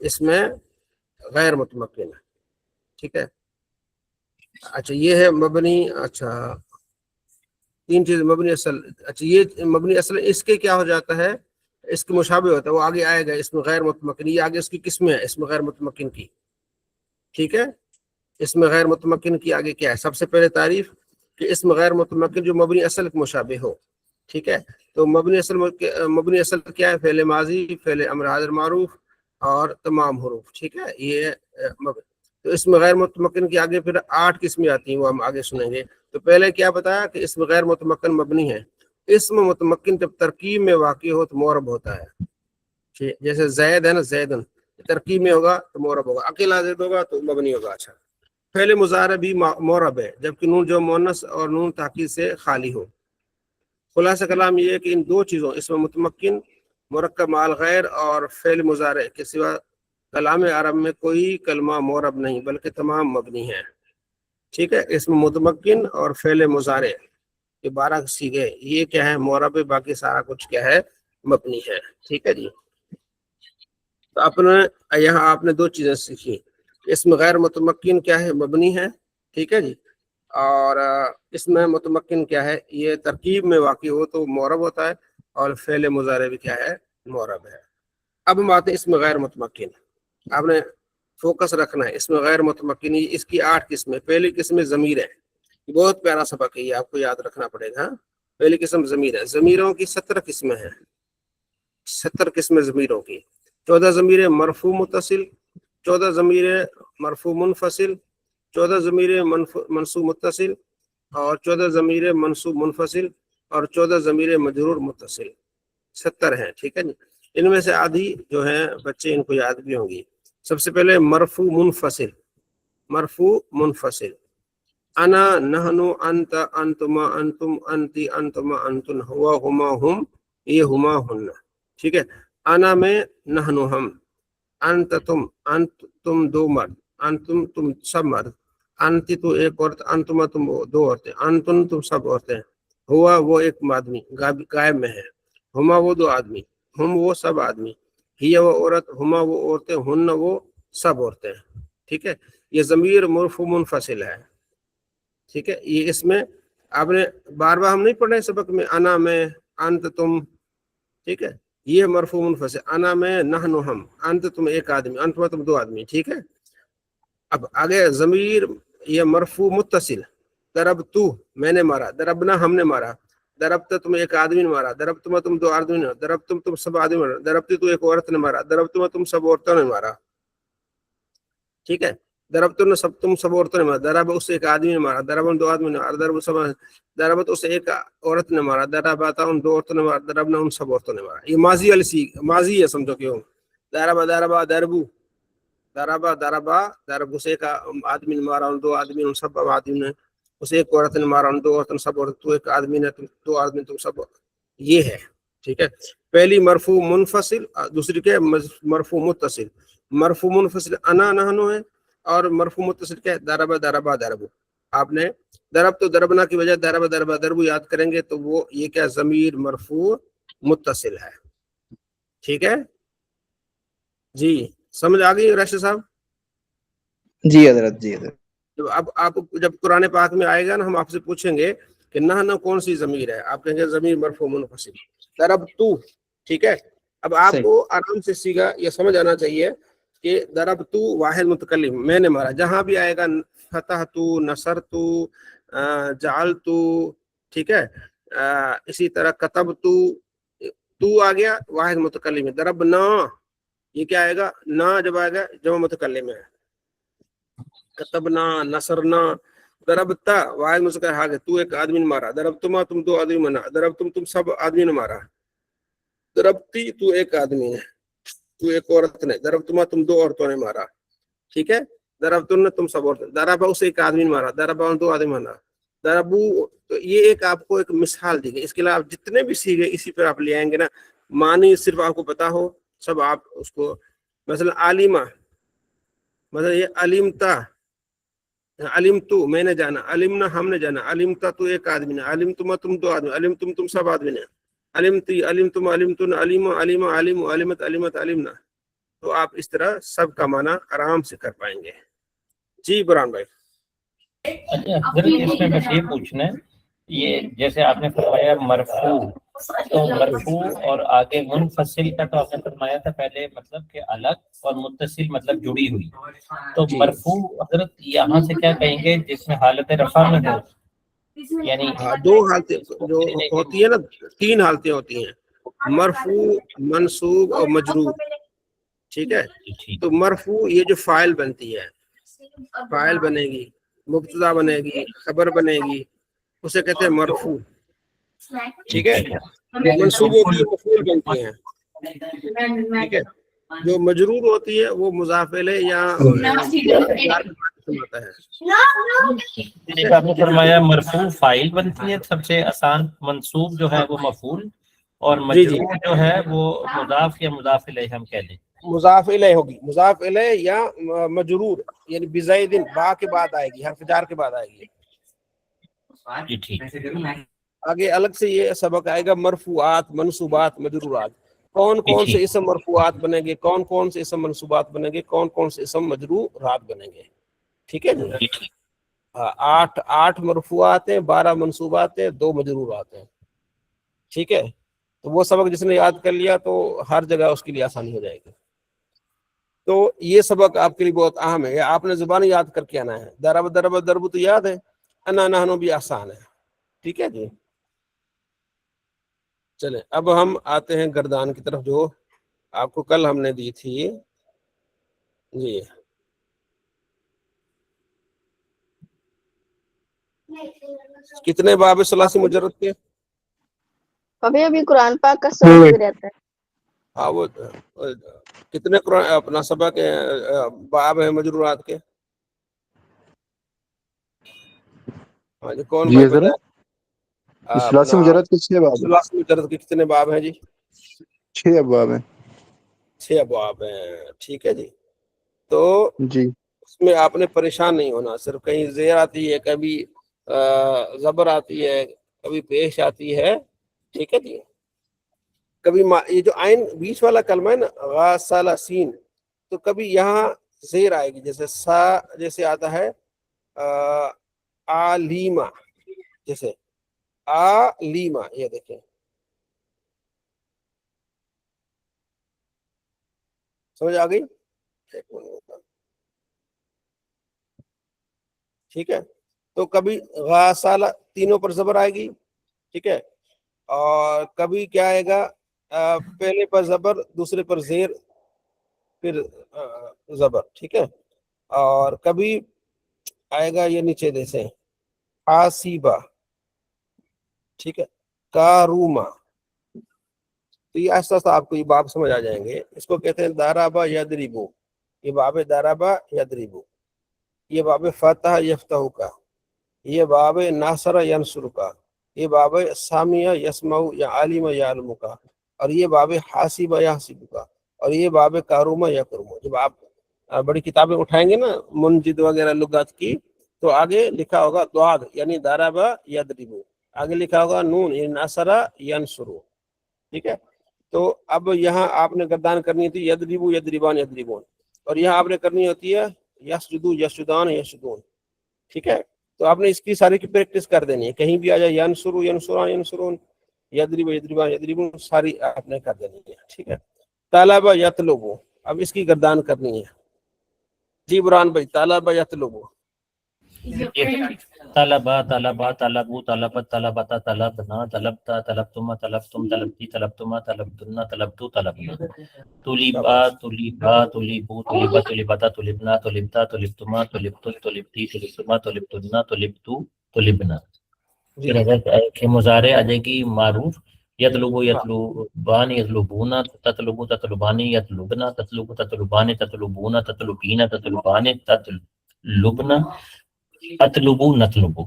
اس میں غیر متمکن ہے. ٹھیک ہے. اچھا یہ ہے مبنی. اچھا تین چیز مبنی اصل. اچھا یہ مبنی اصل اس کے کیا ہو جاتا ہے؟ اس کے مشابہ ہوتا ہے. وہ آگے آئے گا اس میں غیر متمکن. یہ آگے اس کی قسمیں ہیں اس میں غیر متمکن کی. ٹھیک ہے. اس میں غیر متمکن کی آگے کیا ہے؟ سب سے پہلے تعریف کہ اس میں غیر متمکن جو مبنی اصل کے مشابہ ہو. ٹھیک ہے. تو مبنی اصل کیا ہے؟ فعل ماضی، فعل امر حاضر معروف اور تمام حروف. ٹھیک ہے. یہ تو اس میں غیر متمکن کی آگے پھر 8 قسمیں آتی ہیں، وہ ہم آگے سنیں گے. تو پہلے کیا بتایا کہ اس میں غیر متمکن مبنی ہے. اسم متمکن جب ترکیب میں واقع ہو تو معرب ہوتا ہے. جیسے زید ہے نا، زیدن ترکیب میں ہوگا تو معرب ہوگا. اکیلا زید ہوگا تو مبنی ہوگا. اچھا فعل مضارع بھی معرب ہے جبکہ نون جو مؤنث اور نون تاکید سے خالی ہو. خلاصہ کلام یہ ہے کہ ان دو چیزوں اسم متمکن مرکب مال غیر اور فعل مضارع کے سوا کلام عرب میں کوئی کلمہ معرب نہیں بلکہ تمام مبنی ہے. ٹھیک ہے. اسم متمکن اور فعل مضارع یہ 12 صیغے یہ کیا ہے؟ معرب. باقی سارا کچھ کیا ہے؟ مبنی ہے. ٹھیک ہے جی. تو یہاں آپ نے دو چیزیں سیکھی. اسم غیر متمکن کیا ہے؟ مبنی ہے. ٹھیک ہے جی. اور اس میں متمکن کیا ہے؟ یہ ترکیب میں واقع ہو تو معرب ہوتا ہے، اور فعل مضارع بھی کیا ہے؟ معرب ہے. اب ہم آتے ہیں اس میں غیر متمکن. آپ نے فوکس رکھنا ہے. اس میں غیر متمکن اس کی 8 قسمیں. پہلی قسم ضمیر ہے. بہت پیارا سبق ہے یہ، آپ کو یاد رکھنا پڑے گا. پہلی قسم ضمیر ہے. ضمیروں کی 17 قسمیں ہیں. 17 قسمیں ضمیروں کی. 14 ضمیر مرفوع متصل، 14 ضمیر مرفوع منفصل، 14 ضمیر منصوب متصل، اور 14 ضمیر منصوب منفصل، اور 14 ضمیر مجرور متصل. 70 ہیں. ٹھیک ہے. ان میں سے آدھی جو ہیں بچے ان کو یاد بھی ہوں گی. سب سے پہلے مرفوع منفصل. مرفوع منفصل انا نحنو انت انتما انتم انتی انتما انتن ہوا ہما ہم یہ ہما ہن. ٹھیک ہے. انا میں نحنو ہم، انت تم دو مرد، انتم تم سب مرد، انتی تو ایک عورت، انتما تم دو عورتیں، انتن تم سب عورتیں، ہوا وہ ایک آدمی غائب میں ہے، ہما وہ دو آدمی، ہم وہ سب آدمی، ہی وہ عورت، ہما وہ عورتیں، ہن وہ سب عورتیں. ٹھیک ہے. یہ ضمیر مرفوع منفصل ہے. ٹھیک ہے. یہ اس میں آپ نے بار بار ہم نہیں پڑھ رہے سبق میں انا میں، انت تم. ٹھیک ہے. یہ مرفوع منفصل. انا میں نحن ہم، انت تم ایک آدمی، انتما تم دو آدمی. ٹھیک ہے. اب آگے ضمیر یہ مرفوع متصل. ضربت میں نے مارا، ضربنا ہم نے مارا، ضربت تم ایک آدمی نے مارا، ضربتما تم دو آدمی نے، ضربتم تم سب آدمی نے، ضربتی تو ایک عورت نے مارا، ضربتما تم سب عورتوں نے مارا. ٹھیک ہے. ضربتن سب تم سب عورتوں نے مارا، ضرب اس سے ایک آدمی نے مارا، ضرب دو آدمی نے مارا، ضرب سب ضربت اس سے ایک عورت نے مارا، ضربتا ان دو عورتوں نے مارا، ضربنا ان سب عورتوں نے مارا. یہ ماضی والی ماضی ہے سمجھو کیوں. ضربا ضربا ضربو، ضربا ضربا ضرب اسے ایک آدمی نے مارا، ان دو آدمی ان سب آدمی نے، اسے ایک عورت نے مارا، ان دو عورتوں نے سب عورت، تو ایک آدمی نے دو آدمی تم سب. یہ ہے ٹھیک ہے. پہلی مرفوع منفصل، دوسری کے مرفوع متصل. مرفوع منفصل انا نحنو ہے، اور مرفوع متصل کیا ہے؟ ضربا ضربا ضربو. آپ نے ضرب تو ضربنا کی وجہ ضربا ضربا ضربو یاد کریں گے تو وہ یہ کیا ضمیر مرفوع متصل ہے. ٹھیک ہے جی، سمجھ آ گئی راشد صاحب؟ جی حضرت، جی حضرت. اب آپ جب قرآن پاک میں آئے گا نا، ہم آپ سے پوچھیں گے کہ نہ کون سی ضمیر ہے، آپ کہیں گے ضمیر مرفوع منفصل ضربتو. ٹھیک ہے. اب آپ کو آرام سے سیکھا یہ سمجھ آنا چاہیے کہ ضربتو واحد متکلم، میں نے مارا. جہاں بھی آئے گا فتحتو، نصرتو، جعلتو، ٹھیک ہے، اسی طرح کتبتو، تو آ گیا واحد متکلم ہے. ضربنا یہ کیا آئے گا؟ نا جب آئے گا جمع متکلم ہے. کتبنا، نصرنا. ضربتا واحد متکلم ہے، تو ایک آدمی نے مارا. ضربتما تم دو آدمی مارا. ضربتم تم سب آدمی نے مارا. ضربتی تو ایک آدمی نے، تو ایک عورت نے. ضربتما تم دو عورتوں نے مارا. ٹھیک ہے. ضربتن تم سب عورتیں. ضربا اسے ایک آدمی نے مارا. ضربا دو آدمی مارا. ضربو. تو یہ ایک آپ کو ایک مثال دی گئی. اس کے علاوہ جتنے بھی سیکھے اسی پر آپ لے آئیں گے نا. معنی صرف آپ کو پتا ہو سب آپ اس کو، مثلا عالمہ، مثلا یہ علمتا، علمتو میں نے جانا، علمنا ہم نے جانا، علمتا تو ایک آدمی نے، علمتما تم دو آدمی، علمتم تم سب آدمی نے، علمتی علمتم علمتن علیم علم علم علمت علمت علمنا. تو آپ اس طرح سب کا معنی آرام سے کر پائیں گے. جی برہان بھائی. اچھا حضرت، اس میں بس یہ پوچھنا ہے، یہ جیسے آپ نے فرمایا مرفوع، تو مرفوع اور آگے منفصل کا تو آپ نے فرمایا تھا پہلے مطلب کہ الگ، اور متصل مطلب جڑی ہوئی. تو مرفوع حضرت یہاں سے کیا کہیں گے جس میں حالت رفع میں ہو؟ یعنی دو حالتیں جو ہوتی ہے نا، تین حالتیں ہوتی ہیں، مرفوع، منصوب اور مجرور. ٹھیک ہے. تو مرفوع یہ جو فاعل بنتی ہے، فاعل بنے گی، مبتدا بنے گی، خبر بنے گی، اسے کہتے ہیں مرفوع. ٹھیک ہے. منصوب ہوتی ہے، مفعول بنتی ہیں. ٹھیک ہے. جو مجرور ہوتی ہے وہ مضاف الیہ یا ہوتا ہے. آپ نے فرمایا مرفوع فاعل بنتی ہے سب سے آسان، منصوب جو ہے وہ مفعول، اور مجرور جو ہے وہ مضاف یا مضاف الیہ ہم کہہ دیں. مضاف الیہ ہوگی، مضاف الیہ یا مجرور، یعنی بزید با کے بعد آئے گی، حرف جار کے بعد آئے گی. جی ٹھیک. آگے الگ سے یہ سبق آئے گا مرفوعات، منصوبات، مجرورات. کون کون سے اسم مرفوعات بنیں گے، کون کون سے اسم منصوبات بنیں گے، کون کون سے اسم مجرورات بنیں گے. ٹھیک ہے جی. 8 مرفوعات ہیں، 12 منصوبات ہیں، 2 مجرورات ہیں. ٹھیک ہے. تو وہ سبق جس نے یاد کر لیا تو ہر جگہ اس کے لیے آسانی ہو جائے گی. تو یہ سبق آپ کے لیے بہت اہم ہے، آپ نے زبان یاد کر کے آنا ہے. ضرب ضرب ضرب تو یاد ہے، انا نحن بھی آسان ہے. ٹھیک ہے جی. چلیں اب ہم آتے ہیں گردان کی طرف جو آپ کو کل ہم نے دی تھی. جی کتنے باب ثلاثی مجرد کے؟ ابھی قرآن پاک کا سبق بھی رہتا ہے. ہاں وہ کتنے قرآن اپنا سبق باب ہے مجرورات کے؟ ہاں جی کون بھائی بتائے؟ ثلاثی مجرد کے 6 باب ہیں. ثلاثی مجرد کے کتنے باب ہیں جی؟ 6 ابواب ہیں. 6 ابواب ہیں. ٹھیک ہے جی. تو جی اس میں آپ نے پریشان نہیں ہونا، صرف کہیں زیر آتی ہے، کبھی زبر آتی ہے، کبھی پیش آتی ہے. ٹھیک ہے جی. کبھی یہ جو عین بیچ والا کلمہ ہے نا، غاسل سین، تو کبھی یہاں زیر آئے گی، جیسے سا جیسے آتا ہے علیما، جیسے علیما، یہ دیکھیں سمجھ آ گئی؟ ٹھیک ہے. تو کبھی غاسل تینوں پر زبر آئے گی. ٹھیک ہے. اور کبھی کیا آئے گا، پہلے پر زبر، دوسرے پر زیر، پھر زبر. ٹھیک ہے. اور کبھی آئے گا یہ نیچے جیسے حاسیبہ، ٹھیک ہے، کاروما. تو یہ آہستہ آہستہ آپ کو یہ باب سمجھ آ جائیں گے. اس کو کہتے ہیں دارابا یدربو، یہ باب دارابا یدربو. یہ باب فتح یفتح کا، یہ باب ناصر ینصر کا، یہ باب سامیہ یسمع یا عالم یعلم کا، اور یہ باب حاسب یحسب کا، اور یہ باب کاروما یکرم. جب آپ بڑی کتابیں اٹھائیں گے نا منجد وغیرہ لغات کی، تو آگے لکھا ہوگا دعاد یعنی دارابا یدربو، آگے لکھا ہوگا نون یعنی ناصر ینصر. ٹھیک ہے. تو اب یہاں آپ نے گردان کرنی تھی یدربو یدربان یدربون، اور یہاں آپ نے کرنی ہوتی ہے یسجدو یسجدان یسجدون. ٹھیک ہے. تو آپ نے اس کی ساری کی پریکٹس کر دینی ہے، کہیں بھی آ جائے ینصرو ینصران ینصرون، یدربو یدربان یدربون، ساری آپ نے کر دینی ہے. ٹھیک ہے. طالبہ یطلبو، اب اس کی گردان کرنی ہے. جی بران بھائی، طالبہ یطلبو. طلبا طلبا طلبو طلبت طلبتا طلبنا طلبتا طلبتما طلبتم طلبتی طلبتما طلبتنا طلبتو طلبنا. طلبا طلبا طلبو طلبا طلبتا طلبنا طلبتا طلبتما طلبتم طلبتی طلبتما طلبتنا طلبتو طلبنا. پھر اگر کہ مضارع آ جائے گی معروف، یطلبو یطلبان یطلبونا تطلبو تطلبانی یطلبنا تطلبو تطلبان تطلبونا تطلبین تطلبان تطلبنا اطلبو نطلبو.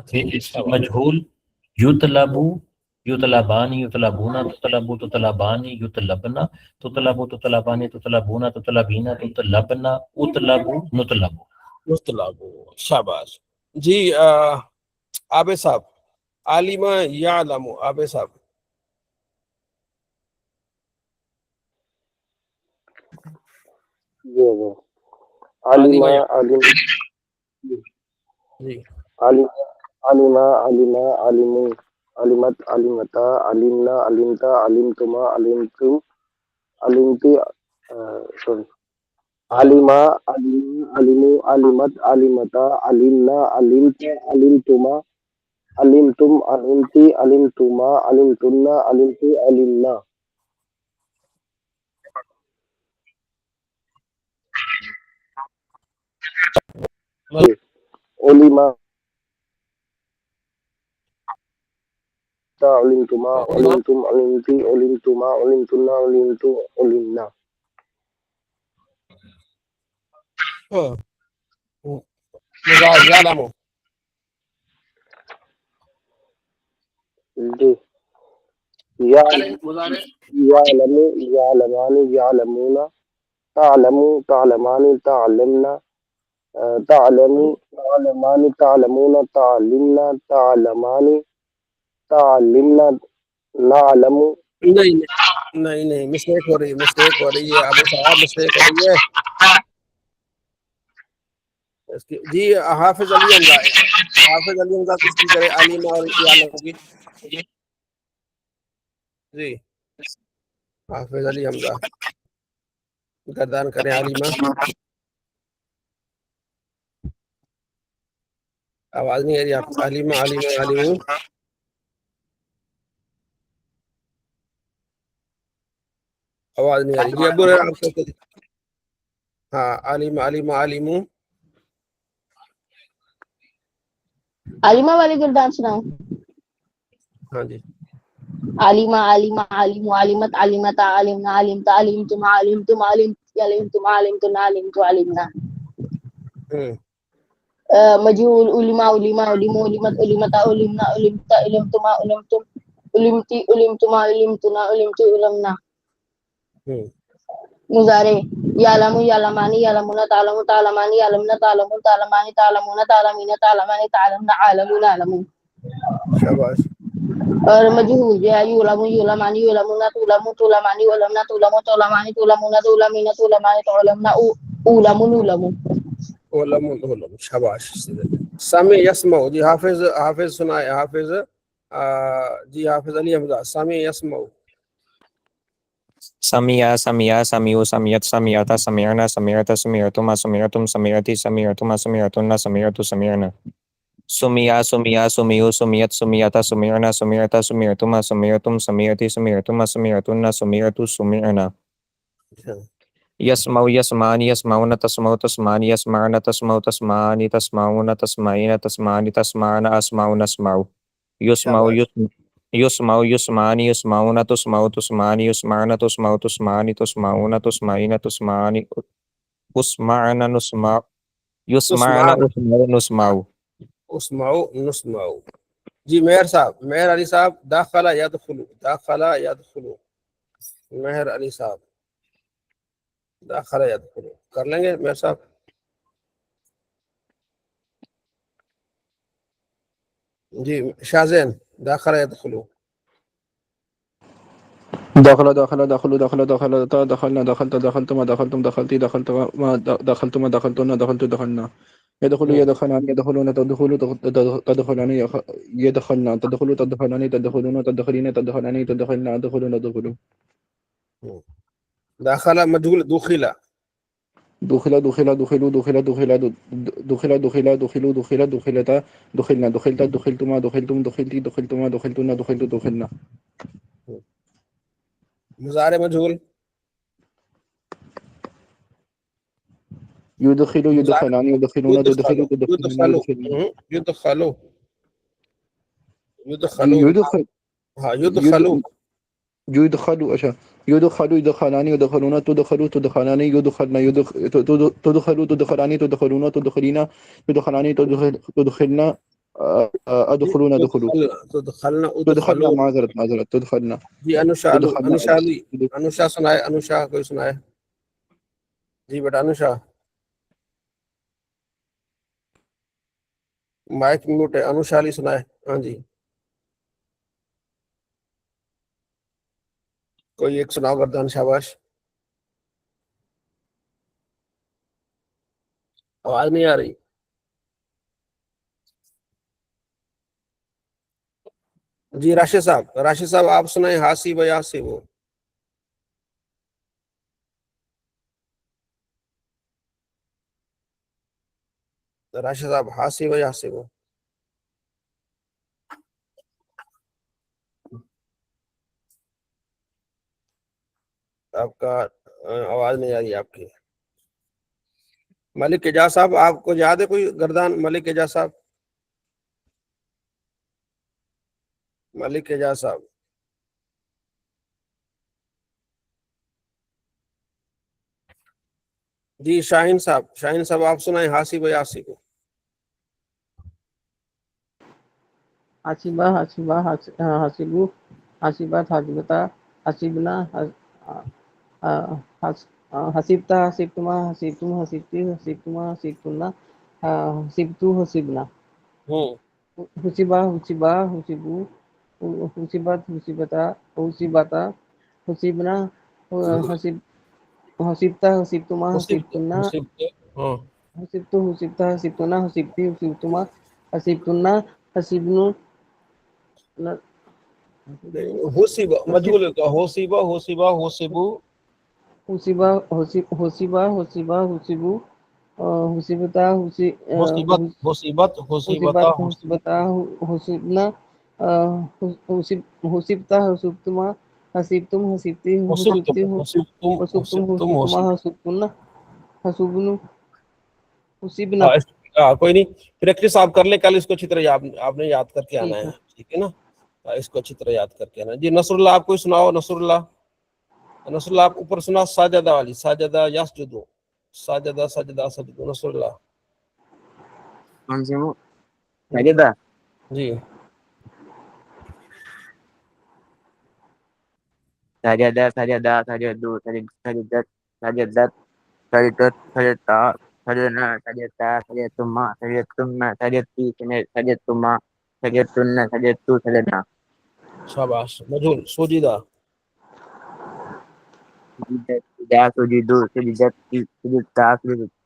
پھر اس کی مجہول یطلبو یطلبانی یطلبونا تطلبو تطلبانی یطلبنا تطلبو تطلبانی تطلبونا تطلبینا تطلبنا اطلبو نطلبو. مطلبو. شاباش. جی عابد صاحب، عالمہ یعلم، عابد صاحب. علمہ علم، جی علمہ علمہ علمو، علمت علمتا، علمنا علمتا، علمتما علمتم، علمتی سوری علمہ علم علمو، علمت علمتا، علمنا علمت، علمتما علمتم، علمتی علمتما، علمتن علمتی، علمنا. علمہ علمتما علمتم علمتی علمتما علمتن علمتو علمنا. مضارع یعلم. جی مضارع یعلم یعلمان یعلمون، تعلم تعلمان تعلمنا، تعلم تعلمان تعلمون تعلمنا، تعلمان تعلمنا، نعلم. نہیں نہیں نہیں، مسٹیک ہو رہی ہے عابد صاحب، مسٹیک ہو رہی ہے اس کی. جی حافظ علی حمزہ، حافظ علی حمزہ کس کی کرے عالمہ اور یعلم کی؟ جی حافظ علی حمزہ گردان کریں عالمہ. آواز نہیں آ رہی آپ؟ عالمہ عالمہ عالمو، آواز نہیں آ رہی. جی ابو ریحان آپ کو، ہاں عالمہ عالمہ عالمو. عالمہ والی گردان سناؤ. ہاں جی. عالمہ عالمہ عالم عالمت علمتا علمنا علمتا علمتم علمتم علمتی علمتم علمتن علمتو علمنا. مجہول علماء علماء علمو علمت علمتا علمنا علمتا علمتما علمتم علمتی علمتما علمتنا علمتی علمنا. مضارع یعلم یعلمانی یعلمون تعلم تعلمانی یعلمنا تعلمون تعلمانی تعلمون تعلمین تعلمانی تعلمنا عالمون عالمون. شاباش. اور مجہول جو ہے یعلم یعلمانی یعلمون تعلم تعلمانی علمنا تعلم تعلمانی تعلمون تعلمین تعلمانی تعلمنا علم علم. علم. شاباش. سامع یسمع. جی حافظ سنائے. حافظ جی حافظ علی حمزہ. سامع یسمع. سمع سمع سمعوا سمعت سمعتا سمعنا سمعت سمعتما سمعتم سمعتی سمعتما سمعتن سمعت سمعنا. سمع سمع سمعوا سمعت سمعتا سمعنا سمعتا سمعتما سمعتم سمعتی سمعتما سمعتن سمعت سمعنا. يسمع يسمعان يسمعون تسمع تسمعان يسمعن تسمع تسمعان تسمعون تسمعين تسمعان تسمعن أسمع نسمع يسمع شاباش. يسمع يسمع يسمعان يسمعون تسمع تسمعان يسمعن تسمع تسمعان تسمعون تسمعين تسمعان أسمعن نسمع يسمعن تسمعنا أسمع نسمع اسمعوا نسمعوا. جی مہر صاحب، مہر علی صاحب، داخلہ یدخلو، داخلہ یدخلو، مہر علی صاحب، داخلہ یدخلو کر لیں گے مہر صاحب؟ جی شاہزین، داخلہ یدخلو. دخل دخل دخلوا دخل دخلتا دخلنا دخلت دخلتما دخلتم دخلتي دخلتما دخلتما دخلتن دخلت دخلنا يدخل يدخلان يدخلون تدخلوا تدخلان يدخلنا تدخلوا تدخلان تدخلون تدخلين تدخلان تدخلنا تدخلون تدخلوا داخلہ مجهول دخلہ، دخل دخل دخلوا دخل دخل دخل دخل دخلوا دخل دخلتا دخلنا دخلت دخلتما دخلتم دخلتي دخلتما دخلتن دخلت دخلنا مضارع مجهول، يدخل يدخلان يدخلون تدخلوا يدخلوا تدخلون يدخلوا يدخلوا يدخلوا يدخل ہاں يدخلوا يدخل أشا يدخل يدخلان يدخلون تدخلوا تدخلان يدخلنا تدخلوا تدخلان تدخلون تدخلين تدخلان تدخلنا أدخلون دخلوا تدخلنا تدخلنا ادخلوا. معذرت تدخلنا جی انوشا، تدخلنا انوشا جی، انوشا سنائے، انوشا کوئی سنائے. جی بیٹا انوشا، مائک میوٹ ہے. انوشا علی سنائے. ہاں جی کوئی ایک سناؤ گردان. شاباش. آواز نہیں آ رہی. جی راشد صاحب، راشد صاحب آپ سنائیں. حاسب یاسب، راشد صاحب حاسب یاسب. آپ کا آواز نہیں آ رہی آپ کی. ملک اعجاز صاحب آپ کو یاد ہے کوئی گردان؟ ملک اعجاز صاحب، ملک اعجاز صاحب. جی شاہین صاحب، شاہین صاحب آپ سنائیں. حاسب یاسب. حاسبہ حاسبہ حاسبو حاسبت حاسبتا حاسبنا حسبتا حسبتما حسبتم حسبتی حسبتما حسبتنا حسبتو حسبنا حسبا حسبا حسبو حسبت حسبتا حسبتا حسبنا حسب حسبتا حسبتما حسبتنا حسبتو حسبتا حسبتنا حسبتی حسبتما حسبتنا حسبنو حسب مجهول کا حسبہ حسبہ حسبو حسبا حسبا حسبا حسبو حسبتا حسبت حسبت حسبتا حسبتا حسبنا حسبتا حسبتما حسبتم حسبتی حسبتی حسبتم حسبتم حسبتم حسبتما حسبتنا حسبنو حسبنا. کوئی نہیں، پریکٹس آپ کر لیں. کل اس کو اچھی طرح آپ نے یاد کر کے آنا ہے. ٹھیک ہے نا، اس کو اچھی طرح یاد کر کے آنا. جی نصر اللہ آپ کوئی سناؤ. نصر اللہ، نصر اللہ آپ اوپر سنا ساجدہ والی. ساجدہ یسجدو، ساجدہ سجدہ سجدو. نصر اللہ کون سی وہ سجدہ؟ جی سجدہ سجدہ سجدو سجدت سجدت سجدت سجدتا سجدنا سجدتا سجدتما سجدتم سجدتی سجدتما سجدتن سجدتو سجدنا. شاباش. مجھول سوجیدہ سجدہ سجدو سجدت سجدتا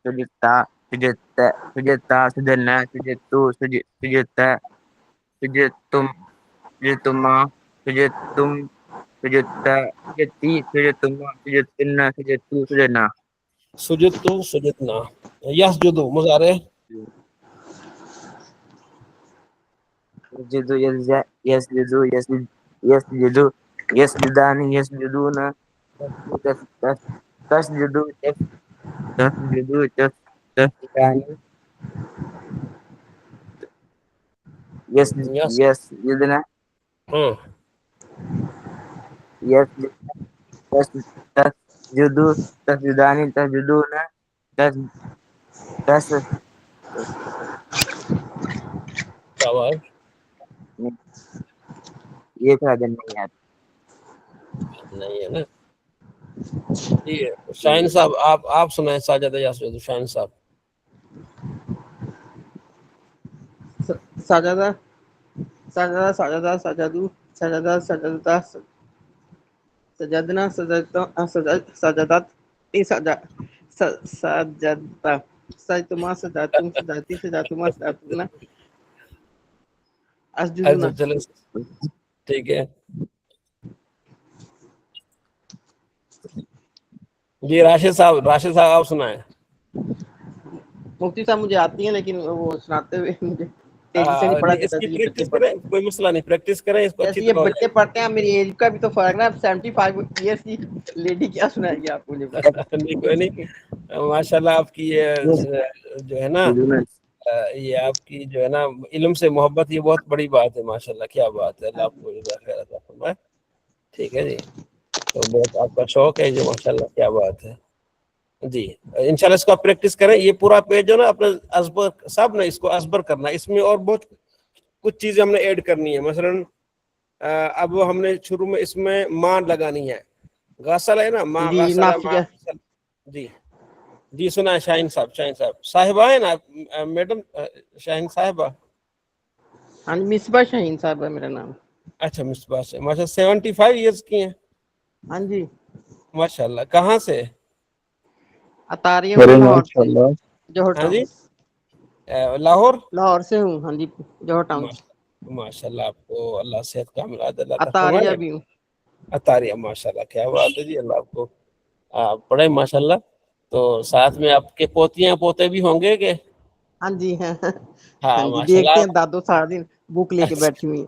سجدتا سجدتا سجدتا سجدنا سجدتو سجدتا سجدتم سجدتما سجدتم سجدتا سجدتی سجدتما سجدتن سجدتو سجدنا. سجدتو سجدنا. یسجدو مضارع يسجد يسجد يسجد يسجد يسجدان يسجدون تسجدوا تسجدوا تسجدان يسجدنا ہاں تسجدوا تسجدان تسجدون تس آواز یہ تھوڑا دن نہیں آتا. نہیں ہے نا. جی شاہین صاحب آپ سنائیں ساجدہ یا سجدہ. شاہین صاحب سجدہ سجدہ سجدہ سجدو سجدہ سجدتا سجدنا سجدتا سجدت سجدتا سجدتما سجدتم سجدتی سجدتما سجدتنا اسجدنا. اچھا چلو ٹھیک ہے. جی راشد صاحب آپ سنائیں. مفتی صاحب مجھے آتی ہیں لیکن وہ سناتے ہوئے مجھے تیزی سے نہیں پڑھا اس جاتا. کی پریکٹس کریں, کوئی مسئلہ نہیں, پریکٹس کریں اس کو اچھی جیسے یہ طرح ہو بچے پڑھتے ہیں, میری ایج کا بھی تو فرق نا. 75 ایئرس کی لیڈی کیا سنائے گی آپ مجھے؟ جائے. نہیں کوئی نہیں, ماشاء اللہ آپ کی یہ جو ہے نا یہ آپ کی جو ہے نا علم سے محبت, یہ بہت بڑی بات ہے. ماشاء اللہ کیا بات ہے. اللہ آپ کو جزاک خیر عطا فرمائے. ٹھیک ہے جی, تو بہت آپ کا شوق ہے جو, ماشاء اللہ کیا بات ہے. جی انشاءاللہ اس کو آپ پریکٹس کریں. یہ پورا پیج جو نا اپنا ازبر سب نے اس کو ازبر کرنا ہے. اس میں اور بہت کچھ چیزیں ہم نے ایڈ کرنی ہے. مثلا اب ہم نے شروع میں اس میں ماں لگانی ہے. غسل ہے نا, ماں جی غسل نافی ماں کا. غسل. جی جی سنا ہے شاہین صاحبہ ہے نا میڈم, شاہین صاحبہ. ہاں جی مصباح شاہین صاحب ہے میرا نام. اچھا مصباح سے, ماشاء 75 ایئرس کی ہیں. ہاں جی ماشاء اللہ. کہاں سے؟ اطاریہ ارے میں, لاہور ماشاء سے, اللہ. جوہر ہاں ٹاؤن. جی لاہور. لاہور سے ہوں. ہاں جی جوہر ٹاؤن. ماشاء اللہ آپ کو اللہ صحت کاملات اللہ عطا اطاریہ فرمائے. بھی ہوں. اطاریہ ماشاء اللہ کیا بات ہے جی. اللہ آپ کو پڑھے ماشاء اللہ. تو ساتھ میں آپ کے پوتیاں پوتے بھی ہوں گے کہ؟ ہاں جی ہاں ہاں جی, ماشاء دیکھتے اللہ. ہیں دادو سارا دن بک لے کے بیٹھی ہوئی.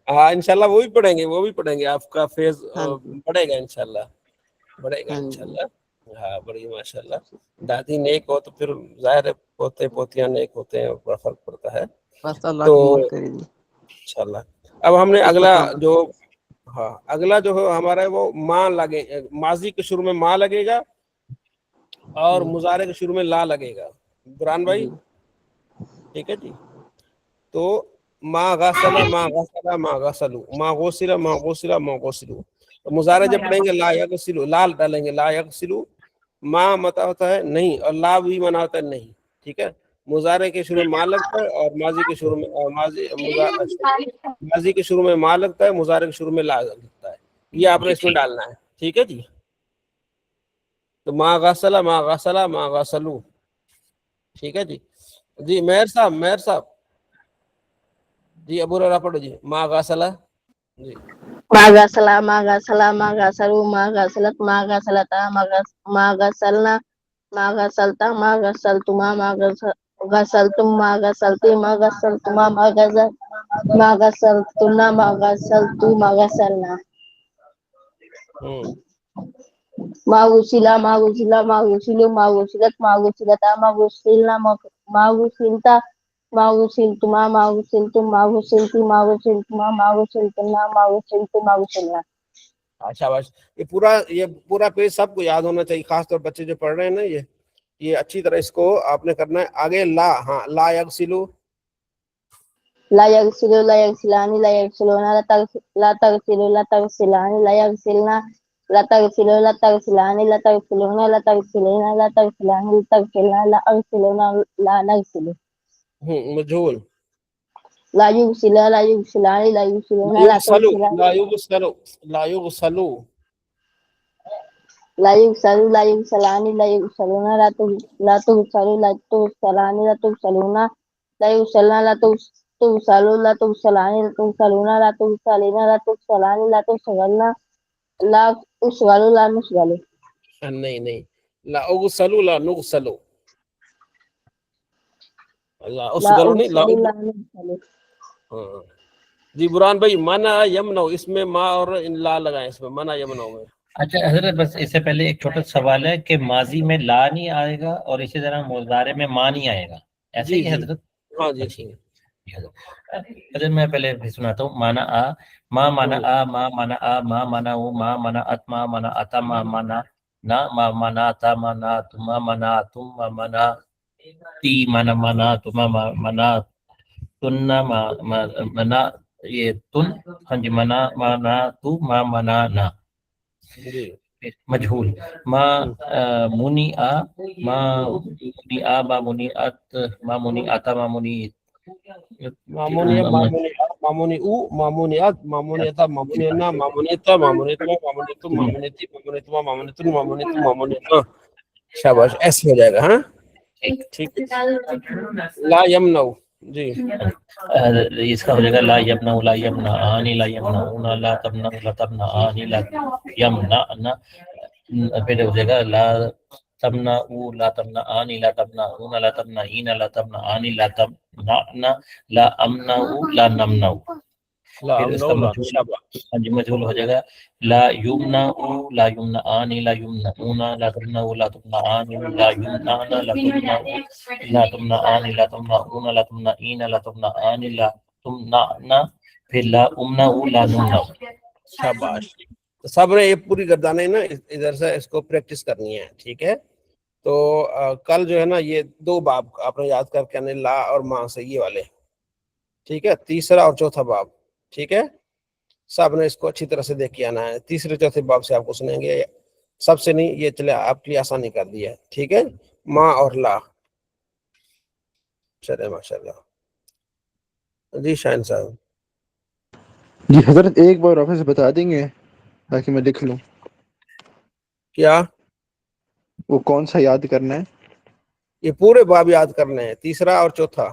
ہاں انشاءاللہ وہ بھی پڑھیں گے. آپ کا فیض ہاں جی بڑھے گا انشاءاللہ, بڑھے گا ہاں جی. انشاءاللہ. ہاں بڑی ماشاء اللہ. دادی نیک ہو تو پھر ظاہر ہے پوتے پوتیاں نیک ہوتے ہیں, بڑا فرق پڑتا ہے. بس اللہ تو قبول کرے جی انشاءاللہ اب ہم نے خدمت اگلا میں عمل. جو اگلا جو ہمارا ہے وہ ماں لگے, ماضی کے شروع میں ماں لگے گا اور مضارع کے شروع میں لا لگے گا. برہان بھائی جی ٹھیک ہے جی. تو ما غسل ما غسل ما غسلوا ما غسل ما غسل ما غسلوا. مضارع جب پڑھیں گے لا یغسلوا, لال ڈالیں گے لا یغسلوا. ما متا ہوتا ہے نہیں, اور لا بھی منا ہوتا ہے نہیں. ٹھیک ہے, مضارع کے شروع میں ما لگتا ہے اور ماضی کے شروع میں ماضی کے شروع میں ما لگتا ہے, مضارع کے شروع میں لا لگتا ہے. یہ آپ نے اس میں ڈالنا ہے. ٹھیک ہے جی. تو ما غسل ما غسل ما غسلوا. ٹھیک ہے جی. جی مہر صاحب جی ابو ہریرہ پڑھو جی. ما غسل جی ما غسل ما غسل ما غسلوا ما غسلت ما غسلتا ما غسلنا ما غسلتا ما غسلتما ما غسلتم ما غسلتی ما غسلتما ما غسلتنا ما غسلتو ما غسلنا ما غسل ما غسل ما غسل ما غسلت ما غسلتا ما غسلنا ما غسلتا ما غسلتما ما غسلتم ما غسلتی ما غسلتما ما غسلتنا ما غسلتو ما غسلنا. اچھا بس یہ پورا پیج سب کو یاد ہونا چاہیے, خاص طور بچے جو پڑھ رہے ہیں نا یہ اچھی طرح اس کو آپ نے کرنا ہے. آگے لا, ہاں لا یغسلوا لا يغسل لا يغسلان لا يغسلون لا تغسل لا تغسلان لا يغسلنا لا تغسل لا تغسلان لا تغسلون لا تغسلين لا تغسلان لا تغسلنا لا أغسلون لا نغسل. مجهول. لا يغسل لا يغسلان لا يغسلون لا تغسلان لا يغسلوا لا يغسلوا لا يغسل لا يغسلان لا يغسلون لا تغسل لا تغسلان لا تغسلون لا يغسلن لا تغسلوا لا تغسلان لا تغسلون لا تغسلين لا تغسلان لا تغسلن لا أشغل لا نشغل. نہیں لا اغسلوا لا نغسلوا. لا لا اصغروا نہیں لا أغسل لا نغسل. جی برہان بھائی منا یمنو, اس میں ما اور لا لگائیں, اس میں منا یمنو میں اچھا حضرت بس اس سے پہلے ایک چھوٹا سوال ہے کہ ماضی میں لا نہیں آئے گا اور اسی طرح مضارع میں ما نہیں آئے گا، ایسے جی ہی جی حضرت؟ ہاں جی اچھی حضرت میں پہلے بھی سناتا ہوں. مانا آ، ما مانا آ، ما مانا آ، ما مانا او، ما مانا ات، ما مانا اتا، ما مانا نا، ما مانا تا، مانا تم، ما مانا تم، ما مانا تی، مانا مانا تما، مانا تننا، مانا یہ تن، ہاں جی، مانا مانا تو، ما مانا نا. جی مجہول ما منی آ، ما منی آ، ما منی ات، ما منی آتا، ما منی معمونی معمونی معمونی او معمونی ات معمونی اتا معمونی نا معمونی تا معمونی تو معمونی تم معمونی تی معمونی تما معمونی تن معمونی تو معمونی تو. شاباش، ایسے ہو جائے گا. ہاں ٹھیک ہے. لا یمنع. جی اس کا ہو جائے گا لا یمنع لا یمنع آنی لا یمنعون لا تمنع لا تمنع آنی لا یمنعنا. پھر ہو جائے گا لا تمنعوا لا تمنعانی لا تمنعون لا تمنعین لا تمنعانی لا تمنعنا لا امنعوا لا نمنعوا. لا پھر اس کا امنع. مجھول، شاباش. ہاں جی، مجھول ہو جائے گا لا یمنعوا لا یمنعانی لا یمنعون لا تمنعوا لا تمنعانی لا یمنعنا لا تمنعوا لا تمنعانی لا تمنعون لا تمنعین لا تمنعانی لا تمنعنا. پھر لا امنعوا لا نمنعوا. شاباش. سب نے یہ پوری گردانیں نا ادھر سے اس کو پریکٹس کرنی ہے. ٹھیک ہے. تو کل جو ہے نا یہ 2 باب آپ نے یاد کر کے آنے، لا اور ماں سے یہ والے. ٹھیک ہے. تیسرا اور چوتھا باب. ٹھیک ہے. سب نے اس کو اچھی طرح سے دیکھ کے آنا ہے. تیسرے چوتھے باب سے آپ کو سنیں گے. سب سے نہیں، یہ چلے آپ کے لیے آسانی کر دی ہے. ٹھیک ہے. ماں اور لا. چلے ماشاء اللہ. جی شاہین صاحب. جی حضرت ایک بار آپ سے بتا دیں گے تاکہ میں لکھ لوں کیا؟ وہ کون سا یاد کرنا ہے؟ یہ پورے باب یاد کرنے ہیں، تیسرا اور چوتھا.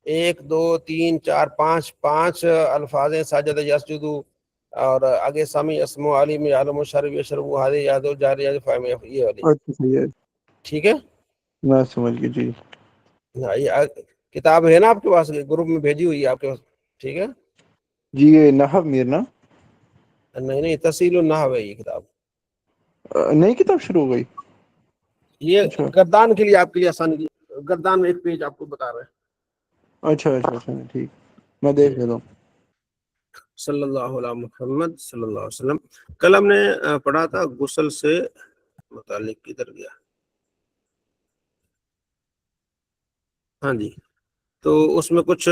1 2 3 4 5 الفاظ ہیں. ساجد یسجدو، اور آگے سامی اسمو عالم عالم شرف یشرف ہادی یادو جاری یاد فاہم، یہ والی. اچھا صحیح ہے، ٹھیک ہے. میں سمجھ گئی. جی یہ کتاب ہے نا آپ کے پاس، گروپ میں بھیجی ہوئی ہے آپ کے پاس. ٹھیک ہے. جی یہ نحو میرنا نہیں تحصیل النحو ہے یہ کتاب. نئی کتاب شروع ہو گئی. یہ اچھا گردان کے لیے آپ کے لیے آسانی کی. گردان میں ایک پیج آپ کو بتا رہے ہیں. اچھا ٹھیک، میں دیکھ لیتا ہوں. صلی اللہ علیہ محمد صلی اللہ علیہ وسلم. کل ہم نے پڑھا تھا غسل سے متعلق. کدھر گیا؟ ہاں جی. تو اس میں کچھ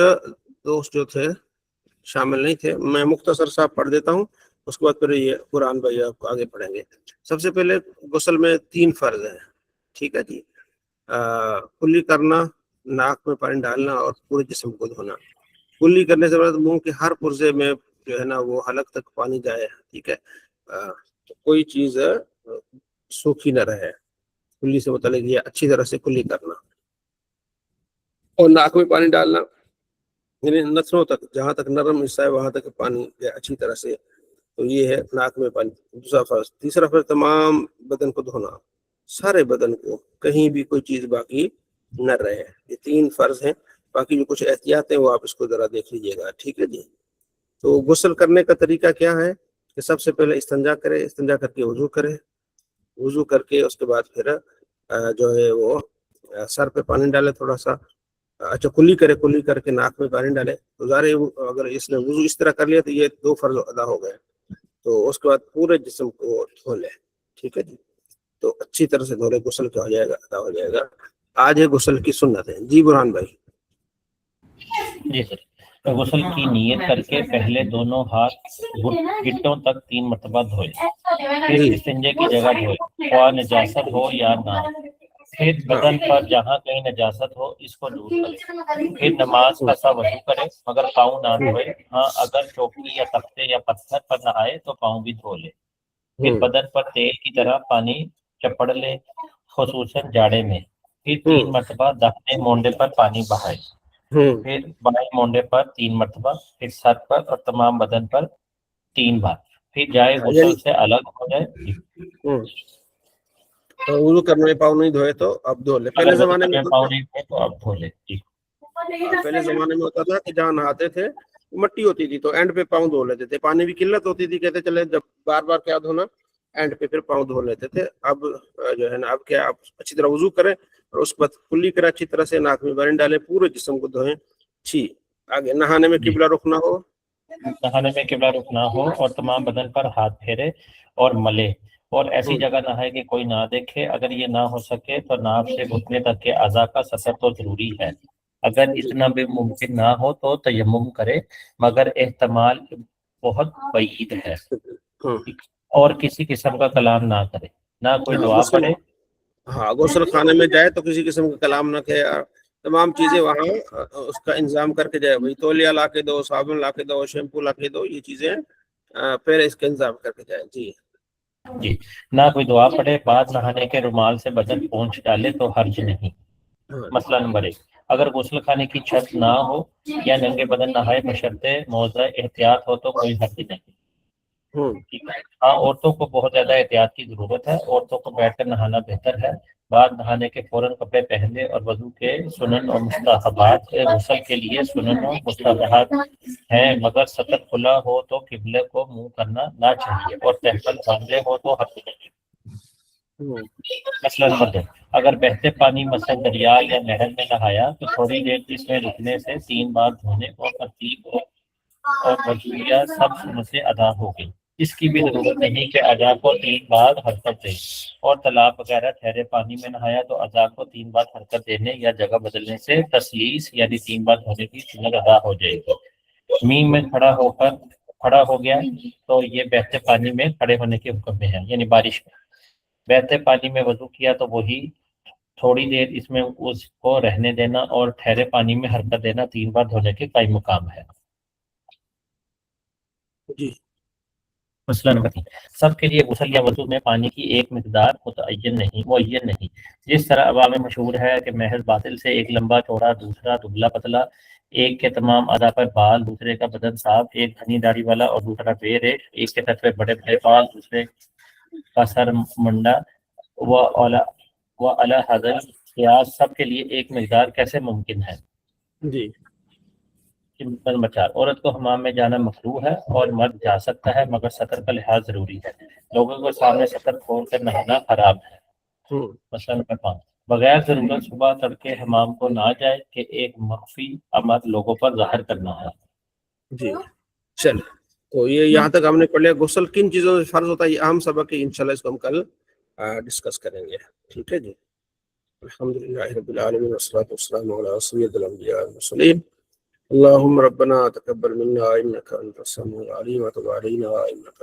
دوست جو تھے شامل نہیں تھے. میں مختصر سا پڑھ دیتا ہوں، اس کے بعد پھر یہ قرآن بھائی آپ کو آگے پڑھیں گے. سب سے پہلے غسل میں 3 فرض ہیں. ٹھیک ہے جی. کلی کرنا، ناک میں پانی ڈالنا اور پورے جسم کو دھونا. کلی کرنے سے بعد منہ کے ہر پرزے میں جو ہے نا وہ حلق تک پانی جائے. ٹھیک ہے. کوئی چیز سوکھی نہ رہے. کلی سے متعلق یہ اچھی طرح سے کلی کرنا. اور ناک میں پانی ڈالنا، یعنی نسلوں تک، جہاں تک نرم حصہ ہے وہاں تک پانی اچھی طرح سے. تو یہ ہے ناک میں پانی. دوسرا فرض. تیسرا فرض تمام بدن کو دھونا، سارے بدن کو، کہیں بھی کوئی چیز باقی نہ رہے. یہ 3 فرض ہیں. باقی جو کچھ احتیاط ہیں وہ آپ اس کو ذرا دیکھ لیجیے گا. ٹھیک ہے جی. تو غسل کرنے کا طریقہ کیا ہے کہ سب سے پہلے استنجا کرے. استنجا کر کے وضو کرے. وضو کر کے اس کے بعد پھر جو ہے وہ سر پہ پانی ڈالے تھوڑا سا. اچھا کلی کرے. کلی کر کے ناک میں پانی ڈالے. تو ظاہر اگر اس نے وضو اس طرح کر لیا تو یہ 2 فرض ادا ہو گئے. تو اس کے بعد پورے جسم کو دھو لے. ٹھیک ہے جی. تو اچھی طرح سے دھولے. غسل کیا ہو جائے گا؟ ادا ہو جائے گا. آج ہے غسل کی سنت ہے. جی برہان بھائی. جی سر. غسل کی نیت کر کے پہلے دونوں ہاتھ گھٹوں تک 3 مرتبہ دھوئے. پھر جی استنجے کی جگہ دھوئے، خواہ نجاست ہو یا نہ. پھر بدن پر جہاں کہیں نجاست ہو اس کو دور کرے. پھر نماز کا سا وضو کرے مگر پاؤں نہ دھوئے. ہاں اگر چوکی یا تختے یا پتھر پر نہائے تو پاؤں بھی دھو لے. پھر بدن پر تیل کی طرح پانی چپڑ لے، خصوصاً جاڑے میں. پھر 3 مرتبہ داہنے مونڈے پر پانی بہائے. پھر بائیں مونڈے پر 3 مرتبہ، پھر سر پر اور تمام بدن پر 3 بار. پھر جائے غسل سے الگ ہو جائے. وضو کرنے میں پاؤں نہیں دھوئے تو اب دھو لے. پہلے اگر وضو زمانے میں کرنے پاؤں نہیں دھوئے تو اب دھو لے. جی پہلے زمانے میں ہوتا تھا کہ جہاں نہاتے تھے مٹی ہوتی تھی تو اینڈ پہ پاؤں دھو لیتے تھے. پانی کی قلت ہوتی تھی، کہتے چلے جب بار بار کیا دھونا، اینڈ پہ پھر پاؤں دھو لیتے تھے. اب جو ہے نا اب کیا آپ اچھی طرح وضو کریں اور اس کے بعد کلی کریں اچھی طرح سے, ناک میں پانی ڈالیں, پورے جسم کو دھوئیں. جی آگے نہانے میں قبلہ رخ نہ ہو, نہانے میں قبلہ رخ نہ ہو اور تمام بدن پر ہاتھ پھیرے اور ملے, اور ایسی جگہ نہائے کہ کوئی نہ دیکھے. اگر یہ نہ ہو سکے تو ناف سے گھٹنے تک کے اعضاء کا ستر تو ضروری ہے. اگر اتنا بھی ممکن نہ ہو تو تیمم کرے, مگر احتمال بہت بعید ہے. اور کسی قسم کا کلام نہ کرے, نہ کوئی دعا پڑھے. ہاں غسل خانے میں جائے تو کسی قسم کا کلام نہ کہے, تمام چیزیں وہاں اس کا انتظام کر کے جائے. بھائی تولیہ لا کے دو, صابن لا کے دو, شیمپو لا کے دو, یہ چیزیں پہلے اس کا انتظام کر کے جائے. جی نہ کوئی دعا پڑھے. بعد نہانے کے رومال سے بدن پونچھ ڈالے تو حرج نہیں. مسئلہ نمبر 1, اگر غسل خانے کی چھت نہ ہو یا ننگے بدن نہائے بشرطے موضع احتیاط ہو تو کوئی حرج نہیں. ہاں عورتوں کو بہت زیادہ احتیاط کی ضرورت ہے. عورتوں کو بیٹھ کر نہانا بہتر ہے. بعد نہانے کے فوراً کپڑے پہننے اور وضو کے سنن اور مستحبات غسل کے لیے سنن اور مستحبات ہیں, مگر سطر کھلا ہو تو قبلے کو منہ کرنا نہ چاہیے, اور تہبند باندھے ہو تو حرج نہیں. مسئلہ نمبر 2, اگر بہتے پانی مثلا دریا یا نہر میں نہایا تو تھوڑی دیر اس میں رکنے سے 3 بار دھونے اور ترتیب اور وضویہ سب سنتیں ادا ہو گئی. اس کی بھی ضرورت نہیں کہ اعضاء کو 3 بار حرکت دے. اور تالاب وغیرہ ٹھہرے پانی میں نہایا تو اعضاء کو 3 بار حرکت دینے یا جگہ بدلنے سے تسلیس یعنی 3 بار دھونے کی سنت ادا ہو جائے گی. میم میں کھڑا ہو گیا تو یہ بہتے پانی میں کھڑے ہونے کے حکم میں ہے, یعنی بارش میں. بہتے پانی میں وضو کیا تو وہی تھوڑی دیر اس میں اس کو رہنے دینا, اور ٹھہرے پانی میں حرکت دینا 3 بار دھونے کے قائم مقام ہے. جی مسئلہ نمبر 3, سب کے لیے غسل یا وضو میں پانی کی ایک مقدار معین نہیں. جس طرح عوام میں مشہور ہے کہ محض باطل سے ایک لمبا چوڑا, دوسرا دبلا پتلا, ایک کے تمام اعضاء پر بال, دوسرے کا بدن صاف, ایک گھنی داڑھی والا اور دوسرا بے ریش, ایک کے سر پہ بڑے بڑے بال, دوسرے کا سر منڈا, و علی حاضر قیاس سب کے لیے ایک مقدار کیسے ممکن ہے؟ جی نمبر 4, عورت کو حمام میں جانا مکروہ ہے اور مرد جا سکتا ہے, مگر سطر کا لحاظ ضروری ہے. لوگوں کو سامنے سطر کھول کر نہانا حرام ہے. مسئلہ نمبر 5, بغیر ضرورت صبح تڑکے حمام کو نہ جائے کہ ایک مخفی عمل لوگوں پر ظاہر کرنا ہے. جی چل تو یہ یہاں تک ہم نے پڑھ لیا. غسل کن چیزوں سے فرض ہوتا ہے, یہ اہم سبق ہے, انشاءاللہ اس کو ہم کل ڈسکس کریں گے. ٹھیک ہے جی. الحمدللہ رب العالمین والصلاۃ والسلام علی سید الانبیاء والمرسلین. اللهم ربنا تقبل منا انك انت السميع العليم وتب علينا انك